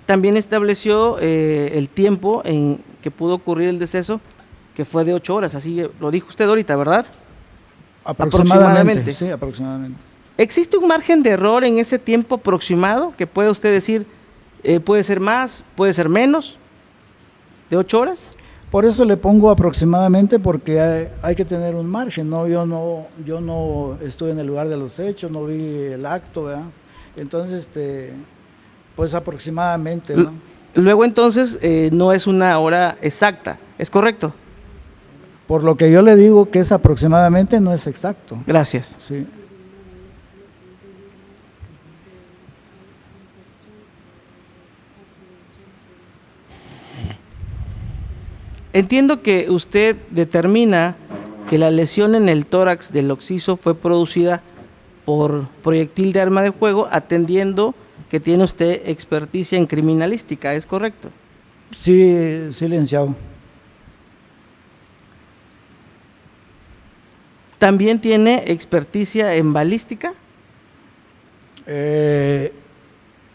También estableció el tiempo en que pudo ocurrir el deceso, que fue de 8 horas, así lo dijo usted ahorita, ¿verdad? Aproximadamente. Sí, aproximadamente. ¿Existe un margen de error en ese tiempo aproximado que puede usted decir, puede ser más, puede ser menos de 8 horas? Por eso le pongo aproximadamente, porque hay que tener un margen, ¿no? Yo no estuve en el lugar de los hechos, no vi el acto, ¿verdad? Entonces, pues aproximadamente, ¿no? Luego entonces no es una hora exacta, ¿es correcto? Por lo que yo le digo que es aproximadamente, no es exacto. Gracias. Sí. Entiendo que usted determina que la lesión en el tórax del occiso fue producida por proyectil de arma de fuego, atendiendo que tiene usted experticia en criminalística, ¿es correcto? Sí, licenciado. ¿También tiene experticia en balística?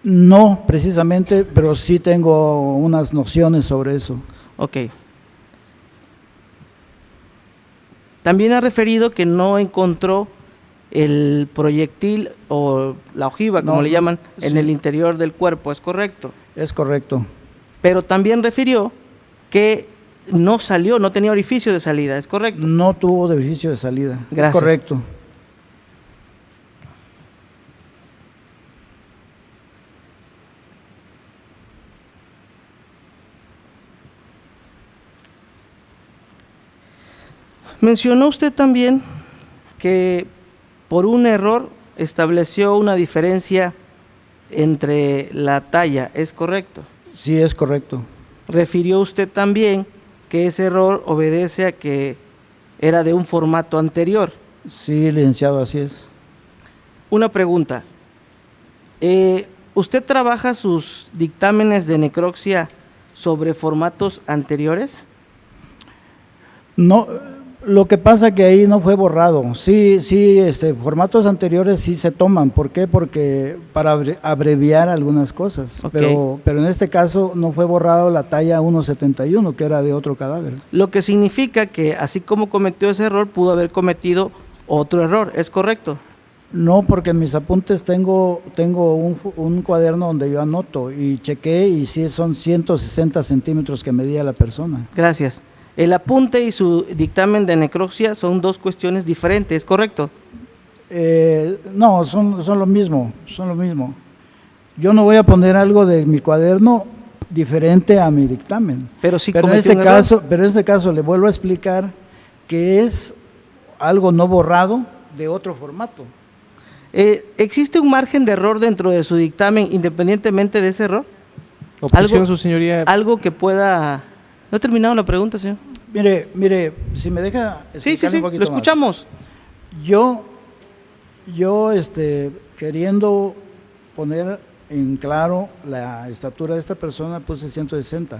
No precisamente, pero sí tengo unas nociones sobre eso. Ok. También ha referido que no encontró el proyectil o la ojiva, como No, le llaman, en sí. el interior del cuerpo, ¿es correcto? Es correcto. Pero también refirió que no salió, no tenía orificio de salida, ¿es correcto? No tuvo orificio de salida. Gracias. Es correcto. Mencionó usted también que por un error estableció una diferencia entre la talla, ¿es correcto? Sí, es correcto. Refirió usted también que ese error obedece a que era de un formato anterior. Sí, licenciado, así es. Una pregunta. ¿Usted trabaja sus dictámenes de necropsia sobre formatos anteriores? No, Lo que pasa que ahí no fue borrado. Sí, formatos anteriores sí se toman. ¿Por qué? Porque para abreviar algunas cosas. Ok. Pero en este caso no fue borrado la talla 1.71, que era de otro cadáver. Lo que significa que así como cometió ese error, pudo haber cometido otro error, ¿es correcto? No, porque en mis apuntes tengo un cuaderno donde yo anoto y chequé y sí son 160 centímetros que medía la persona. Gracias. El apunte y su dictamen de necropsia son dos cuestiones diferentes, ¿es correcto? No, son lo mismo, son lo mismo. Yo no voy a poner algo de mi cuaderno diferente a mi dictamen. Pero sí Pero en cometió ese un error. caso, le vuelvo a explicar que es algo no borrado de otro formato. ¿Existe un margen de error dentro de su dictamen independientemente de ese error? Objeción, su señoría. Algo que pueda... No he terminado la pregunta, señor. Mire, si me deja Sí, explicar un poquito lo más. escuchamos. Yo queriendo poner en claro la estatura de esta persona, puse 160.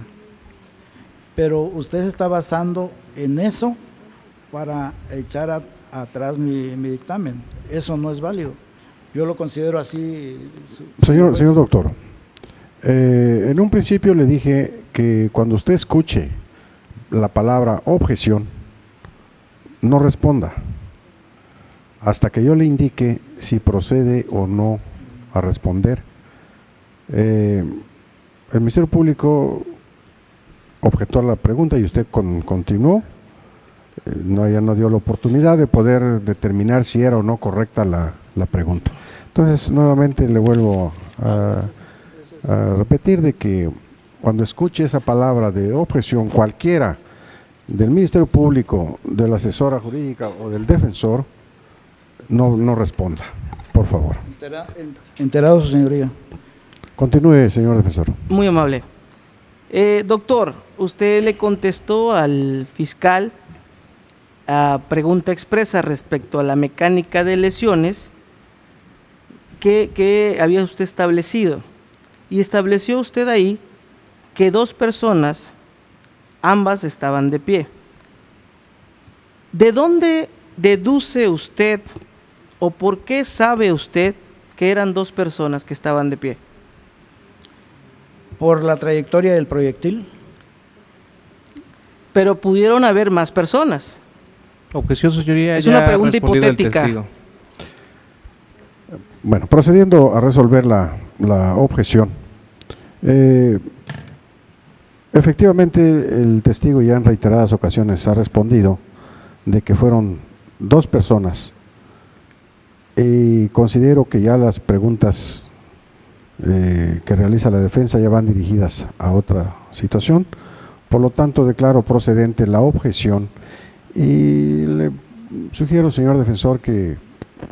Pero usted se está basando en eso para echar atrás mi dictamen. Eso no es válido. Yo lo considero así. Señor doctor, en un principio le dije que cuando usted escuche la palabra objeción, no responda hasta que yo le indique si procede o no a responder. El Ministerio Público objetó a la pregunta y usted continuó. Ya no dio la oportunidad de poder determinar si era o no correcta la pregunta. Entonces, nuevamente le vuelvo a repetir de que cuando escuche esa palabra de objeción, cualquiera del Ministerio Público, de la asesora jurídica o del defensor, no responda, por favor. Enterado, su señoría. Continúe, señor defensor. Muy amable. Doctor, usted le contestó al fiscal a pregunta expresa respecto a la mecánica de lesiones que había usted establecido. Y estableció usted ahí que dos personas, ambas estaban de pie. ¿De dónde deduce usted o por qué sabe usted que eran dos personas que estaban de pie? Por la trayectoria del proyectil. Pero pudieron haber más personas. Objeción, su señoría. Es ya una pregunta respondido el hipotética. testigo. Bueno, procediendo a resolver la objeción. Efectivamente, el testigo ya en reiteradas ocasiones ha respondido de que fueron dos personas y considero que ya las preguntas que realiza la defensa ya van dirigidas a otra situación, por lo tanto declaro procedente la objeción y le sugiero, señor defensor, que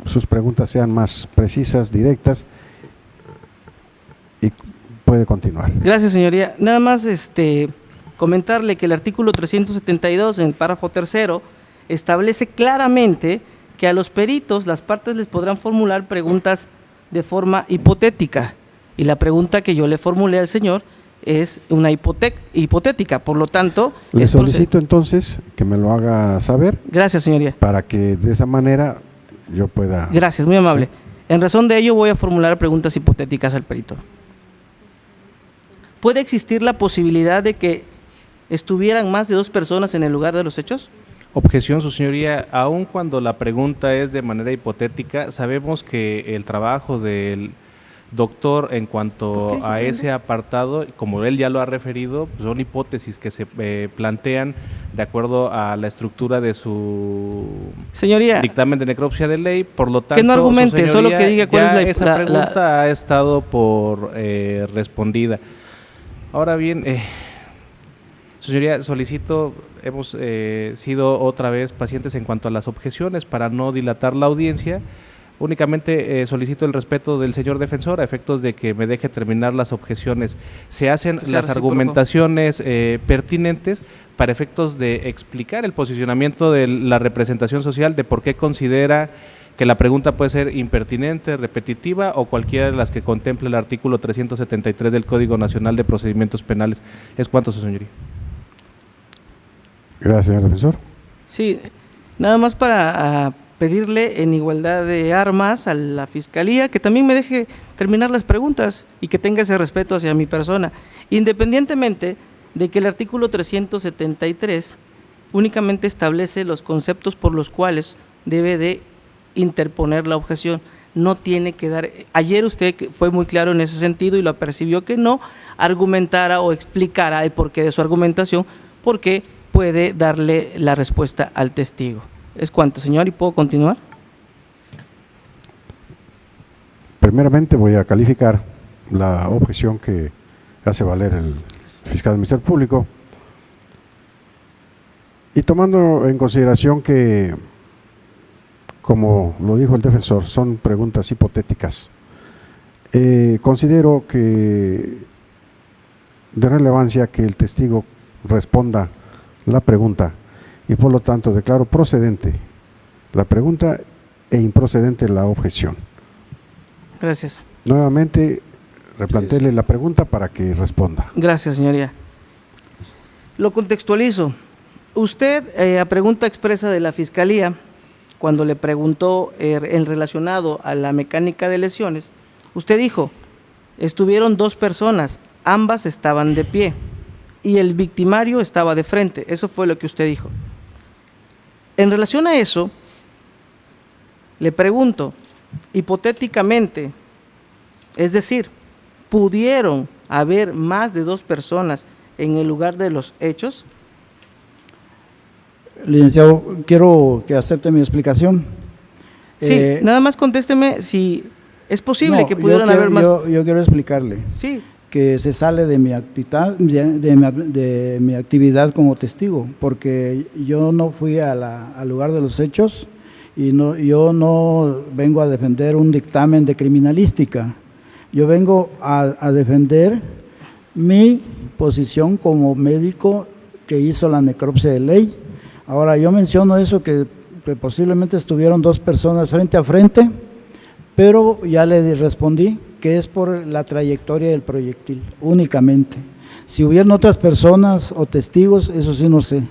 sus preguntas sean más precisas, directas y puede continuar. Gracias, señoría. Nada más comentarle que el artículo 372 en el párrafo tercero establece claramente que a los peritos las partes les podrán formular preguntas de forma hipotética y la pregunta que yo le formulé al señor es una hipotética, por lo tanto… Le solicito entonces que me lo haga saber. Gracias, señoría. Para que de esa manera yo pueda… Gracias, muy amable. Sí. En razón de ello voy a formular preguntas hipotéticas al perito. ¿Puede existir la posibilidad de que estuvieran más de dos personas en el lugar de los hechos? Objeción, su señoría. Aun cuando la pregunta es de manera hipotética, sabemos que el trabajo del doctor en cuanto a ese apartado, como él ya lo ha referido, pues son hipótesis que se plantean de acuerdo a la estructura de su Señoría, dictamen de necropsia de ley, por lo tanto… que no argumente, su solo señoría, que diga cuál ya es esa pregunta ha estado por respondida. Ahora bien, su señoría, solicito, hemos sido otra vez pacientes en cuanto a las objeciones para no dilatar la audiencia. Únicamente solicito el respeto del señor defensor a efectos de que me deje terminar las objeciones. Se hacen Que sea las recíproco. argumentaciones pertinentes para efectos de explicar el posicionamiento de la representación social de por qué considera que la pregunta puede ser impertinente, repetitiva o cualquiera de las que contemple el artículo 373 del Código Nacional de Procedimientos Penales. Es cuanto, su señoría. Gracias, señor defensor. Sí, Nada más para pedirle en igualdad de armas a la Fiscalía que también me deje terminar las preguntas y que tenga ese respeto hacia mi persona, independientemente de que el artículo 373 únicamente establece los conceptos por los cuales debe de interponer la objeción. No tiene que dar, ayer usted fue muy claro en ese sentido y lo percibió, que no argumentara o explicara el porqué de su argumentación, porque puede darle la respuesta al testigo. ¿Es cuanto, señor? ¿Y puedo continuar? Primeramente voy a calificar la objeción que hace valer el fiscal del Ministerio Público, y tomando en consideración que, como lo dijo el defensor, son preguntas hipotéticas, considero que de relevancia que el testigo responda la pregunta, y por lo tanto declaro procedente la pregunta e improcedente la objeción. Gracias. Nuevamente, replantearle la pregunta para que responda. Gracias, señoría. Lo contextualizo. Usted, a pregunta expresa de la Fiscalía, cuando le preguntó en relacionado a la mecánica de lesiones, usted dijo, estuvieron dos personas, ambas estaban de pie y el victimario estaba de frente. Eso fue lo que usted dijo. En relación a eso, le pregunto, hipotéticamente, es decir, ¿pudieron haber más de dos personas en el lugar de los hechos? Licenciado, quiero que acepte mi explicación. Sí, nada más contésteme si es posible que pudieran haber más. Yo quiero explicarle Sí, que se sale de mi actividad, de mi actividad como testigo, porque yo no fui al lugar de los hechos y yo no vengo a defender un dictamen de criminalística. Yo vengo a defender mi posición como médico que hizo la necropsia de ley. Ahora, yo menciono eso, que posiblemente estuvieron dos personas frente a frente, pero ya le respondí que es por la trayectoria del proyectil, únicamente. Si hubieran otras personas o testigos, eso sí no sé.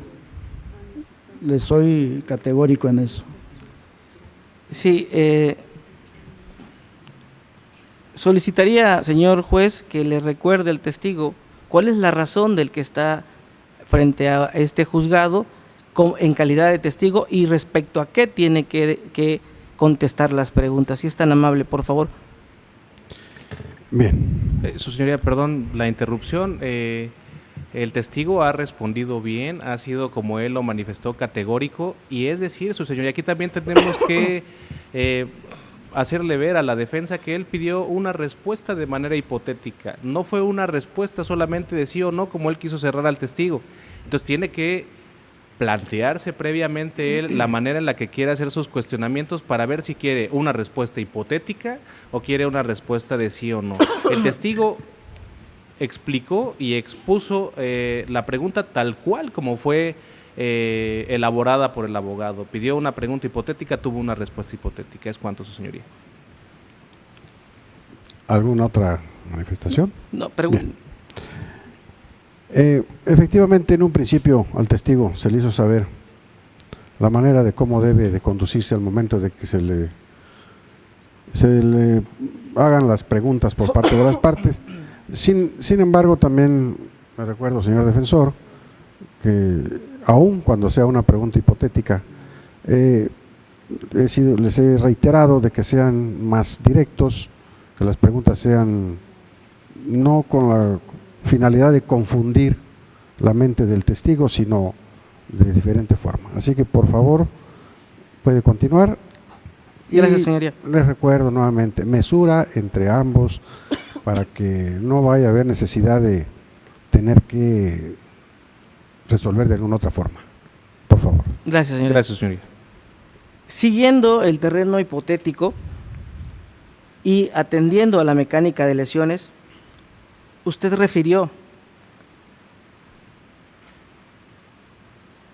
Le soy categórico en eso. sí. Solicitaría, señor juez, que le recuerde al testigo cuál es la razón del que está frente a este juzgado en calidad de testigo y respecto a qué tiene que contestar las preguntas. Si es tan amable, por favor. Bien. Su señoría, perdón la interrupción. El testigo ha respondido bien, ha sido, como él lo manifestó, categórico, y es decir, su señoría, aquí también tenemos que hacerle ver a la defensa que él pidió una respuesta de manera hipotética. No fue una respuesta solamente de sí o no, como él quiso cerrar al testigo. Entonces tiene que plantearse previamente él la manera en la que quiere hacer sus cuestionamientos para ver si quiere una respuesta hipotética o quiere una respuesta de sí o no. El testigo explicó y expuso la pregunta tal cual como fue elaborada por el abogado. Pidió una pregunta hipotética, tuvo una respuesta hipotética. Es cuanto, su señoría. ¿Alguna otra manifestación? No, pregunta. Efectivamente, en un principio al testigo se le hizo saber la manera de cómo debe de conducirse al momento de que se le hagan las preguntas por parte de las partes. Sin embargo, también me recuerdo, señor defensor, que aun cuando sea una pregunta hipotética, les he reiterado de que sean más directos, que las preguntas sean no con la finalidad de confundir la mente del testigo, sino de diferente forma. Así que, por favor, puede continuar. Gracias, señoría. Les recuerdo nuevamente, mesura entre ambos para que no vaya a haber necesidad de tener que resolver de alguna otra forma. Por favor. Gracias, señoría. Gracias, señoría. Siguiendo el terreno hipotético y atendiendo a la mecánica de lesiones, usted refirió,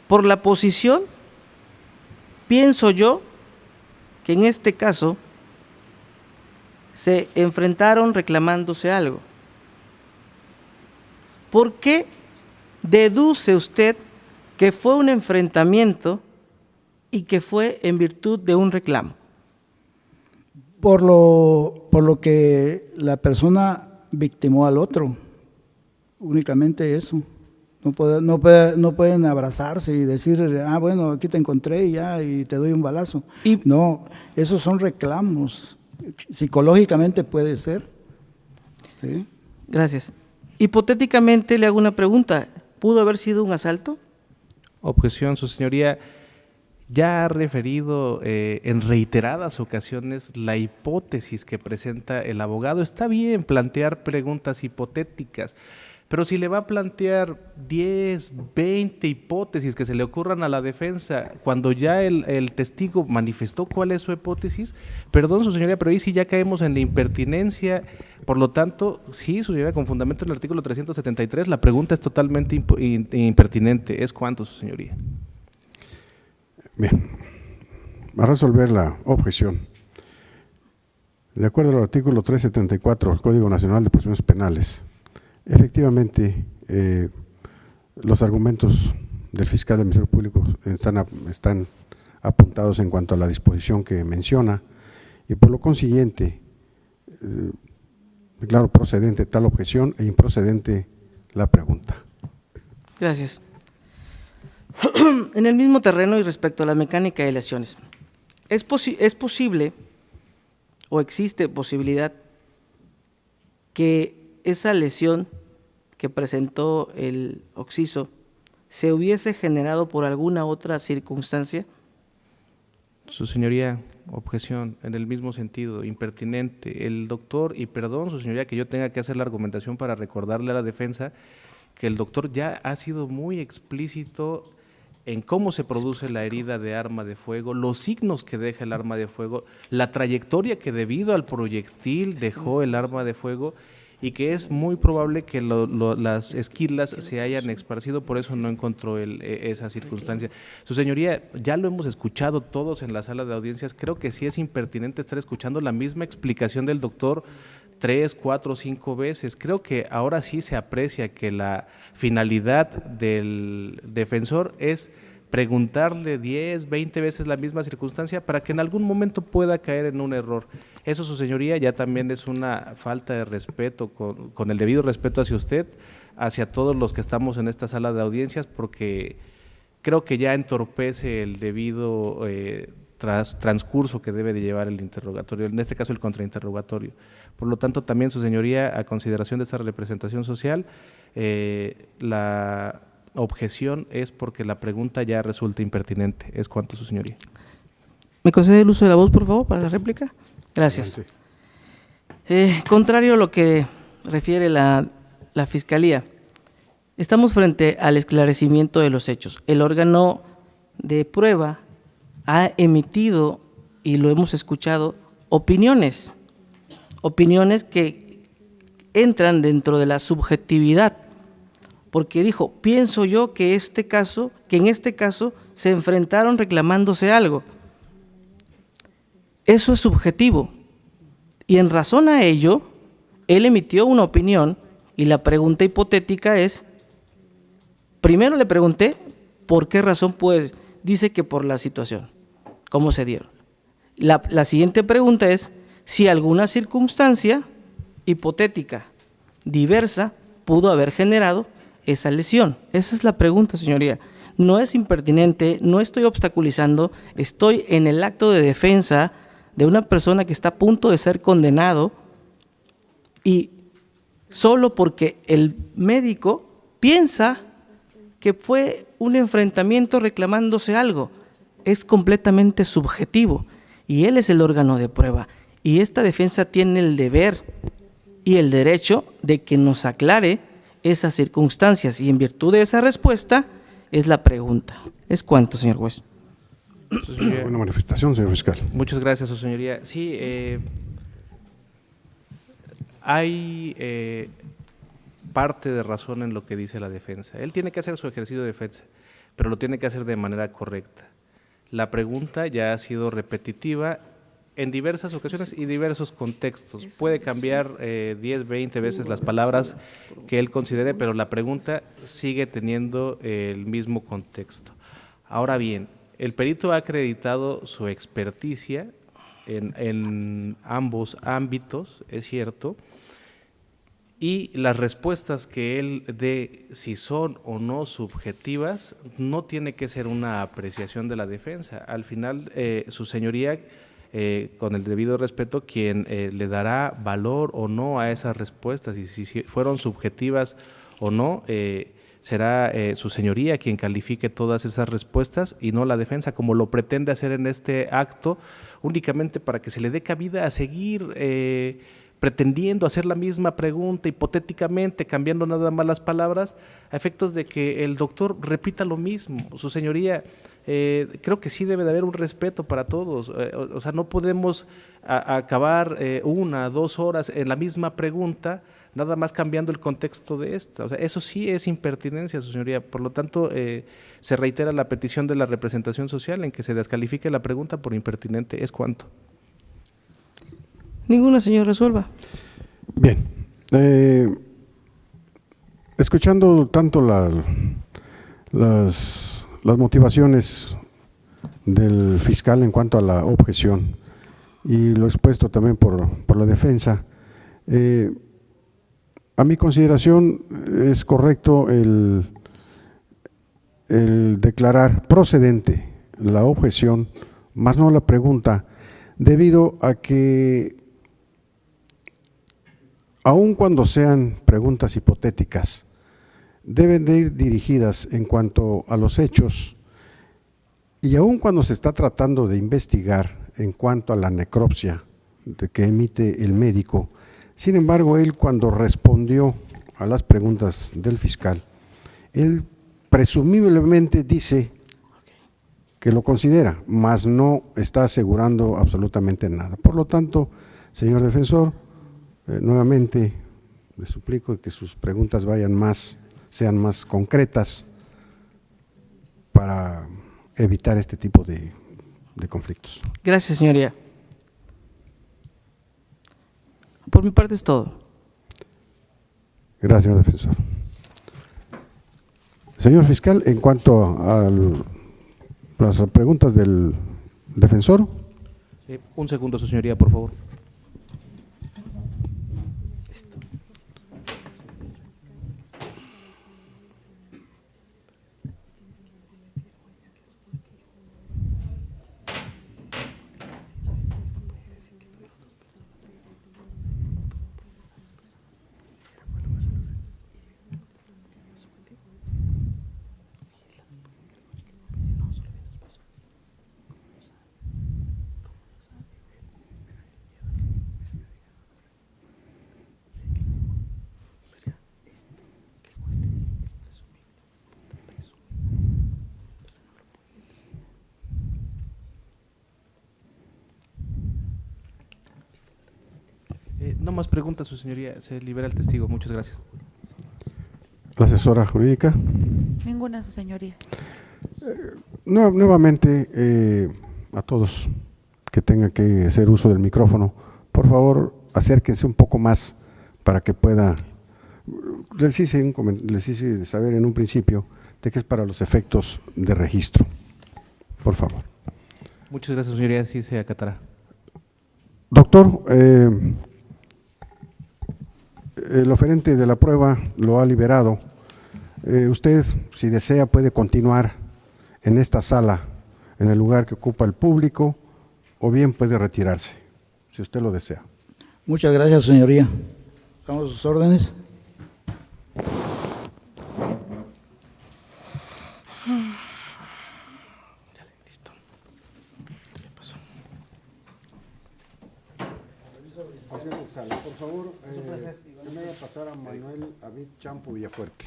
por la posición, pienso yo que en este caso se enfrentaron reclamándose algo. ¿Por qué deduce usted que fue un enfrentamiento y que fue en virtud de un reclamo. Por lo que la persona victimó al otro, únicamente eso. No pueden abrazarse y decir, bueno, aquí te encontré y ya, y te doy un balazo. No, esos son reclamos. Psicológicamente puede ser. ¿Sí? Gracias. Hipotéticamente le hago una pregunta, ¿pudo haber sido un asalto? Objeción, su señoría. Ya ha referido en reiteradas ocasiones la hipótesis que presenta el abogado. Está bien plantear preguntas hipotéticas, pero si le va a plantear 10, 20 hipótesis que se le ocurran a la defensa, cuando ya el testigo manifestó cuál es su hipótesis, perdón, su señoría, pero ahí sí ya caemos en la impertinencia. Por lo tanto, sí, su señoría, con fundamento en el artículo 373, la pregunta es totalmente impertinente. ¿Es cuánto, su señoría? Bien, va a resolver la objeción. De acuerdo al artículo 374 del Código Nacional de Procedimientos Penales, efectivamente, los argumentos del fiscal del Ministerio Público están apuntados en cuanto a la disposición que menciona, y por lo consiguiente, declaro procedente tal objeción e improcedente la pregunta. Gracias. En el mismo terreno y respecto a la mecánica de lesiones, ¿es posible o existe posibilidad que esa lesión que presentó el occiso se hubiese generado por alguna otra circunstancia? Su señoría, objeción, en el mismo sentido, impertinente. El doctor, y perdón, su señoría, que yo tenga que hacer la argumentación para recordarle a la defensa que el doctor ya ha sido muy explícito en cómo se produce la herida de arma de fuego, los signos que deja el arma de fuego, la trayectoria que debido al proyectil dejó el arma de fuego, y que es muy probable que las esquilas se hayan esparcido, por eso no encontró esa circunstancia. Su señoría, ya lo hemos escuchado todos en la sala de audiencias, creo que sí es impertinente estar escuchando la misma explicación del doctor 3, 4, 5 veces. Creo que ahora sí se aprecia que la finalidad del defensor es preguntarle 10, 20 veces la misma circunstancia para que en algún momento pueda caer en un error. Eso, su señoría, ya también es una falta de respeto, con el debido respeto hacia usted, hacia todos los que estamos en esta sala de audiencias, porque creo que ya entorpece el debido transcurso que debe de llevar el interrogatorio, en este caso el contrainterrogatorio. Por lo tanto, también, su señoría, a consideración de esta representación social, la objeción es porque la pregunta ya resulta impertinente. Es cuanto, su señoría. ¿Me concede el uso de la voz, por favor, para la réplica? Gracias. Contrario a lo que refiere la Fiscalía, estamos frente al esclarecimiento de los hechos. El órgano de prueba ha emitido, y lo hemos escuchado, opiniones que entran dentro de la subjetividad, porque dijo, pienso yo que en este caso se enfrentaron reclamándose algo. Eso es subjetivo, y en razón a ello, él emitió una opinión, y la pregunta hipotética es, primero le pregunté, ¿por qué razón? Pues dice que por la situación, ¿cómo se dieron? La siguiente pregunta es, si alguna circunstancia hipotética, diversa, pudo haber generado esa lesión. Esa es la pregunta, señoría. No es impertinente, no estoy obstaculizando, estoy en el acto de defensa de una persona que está a punto de ser condenado, y solo porque el médico piensa que fue un enfrentamiento reclamándose algo, es completamente subjetivo, y él es el órgano de prueba, y esta defensa tiene el deber y el derecho de que nos aclare esas circunstancias, y en virtud de esa respuesta es la pregunta. ¿Es cuánto, señor juez? Buena manifestación, señor fiscal. Muchas gracias, su señoría. Sí, hay parte de razón en lo que dice la defensa. Él tiene que hacer su ejercicio de defensa, pero lo tiene que hacer de manera correcta. La pregunta ya ha sido repetitiva en diversas ocasiones y diversos contextos. Puede cambiar 10, 20 veces las palabras que él considere, pero la pregunta sigue teniendo el mismo contexto. Ahora bien, El perito ha acreditado su experticia en ambos ámbitos, es cierto, y las respuestas que él dé, si son o no subjetivas, no tiene que ser una apreciación de la defensa. Al final, su señoría, con el debido respeto, quien le dará valor o no a esas respuestas, y si fueron subjetivas o no, será su señoría quien califique todas esas respuestas y no la defensa, como lo pretende hacer en este acto, únicamente para que se le dé cabida a seguir pretendiendo hacer la misma pregunta hipotéticamente, cambiando nada más las palabras, a efectos de que el doctor repita lo mismo. Su señoría, creo que sí debe de haber un respeto para todos, o sea, no podemos acabar 1 o 2 horas en la misma pregunta, nada más cambiando el contexto de esta. O sea, eso sí es impertinencia, su señoría. Por lo tanto, se reitera la petición de la representación social en que se descalifique la pregunta por impertinente. ¿Es cuánto? Ninguna, señor, resuelva. Bien. Escuchando tanto las motivaciones del fiscal en cuanto a la objeción y lo expuesto también por la defensa, a mi consideración es correcto el declarar procedente la objeción, más no la pregunta, debido a que aun cuando sean preguntas hipotéticas, deben de ir dirigidas en cuanto a los hechos, y aun cuando se está tratando de investigar en cuanto a la necropsia que emite el médico. Sin embargo, él, cuando respondió a las preguntas del fiscal, él presumiblemente dice que lo considera, mas no está asegurando absolutamente nada. Por lo tanto, señor defensor, nuevamente le suplico que sus preguntas sean más concretas para evitar este tipo de conflictos. Gracias, señoría. Por mi parte es todo. Gracias, señor defensor. Señor fiscal, en cuanto a las preguntas del defensor. Un segundo, su señoría, por favor. No más preguntas, su señoría. Se libera el testigo. Muchas gracias. La asesora jurídica. Ninguna, su señoría. Nuevamente, a todos que tengan que hacer uso del micrófono, por favor, acérquense un poco más para que pueda. Les hice saber en un principio de que es para los efectos de registro. Por favor. Muchas gracias, su señoría. Sí se acatará. Doctor, el oferente de la prueba lo ha liberado. Usted, si desea, puede continuar en esta sala, en el lugar que ocupa el público, o bien puede retirarse, si usted lo desea. Muchas gracias, señoría. Estamos a sus órdenes. Listo. ¿Qué pasó? Por favor, que me haga pasar a Manuel Avid Champo Villafuerte.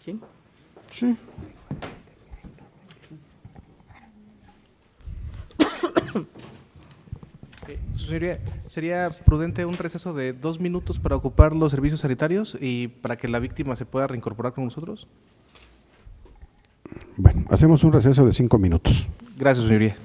¿Quién? Sí. Su señoría, ¿sería prudente un receso de 2 minutos para ocupar los servicios sanitarios y para que la víctima se pueda reincorporar con nosotros? Bueno, hacemos un receso de 5 minutos. Gracias, su señoría.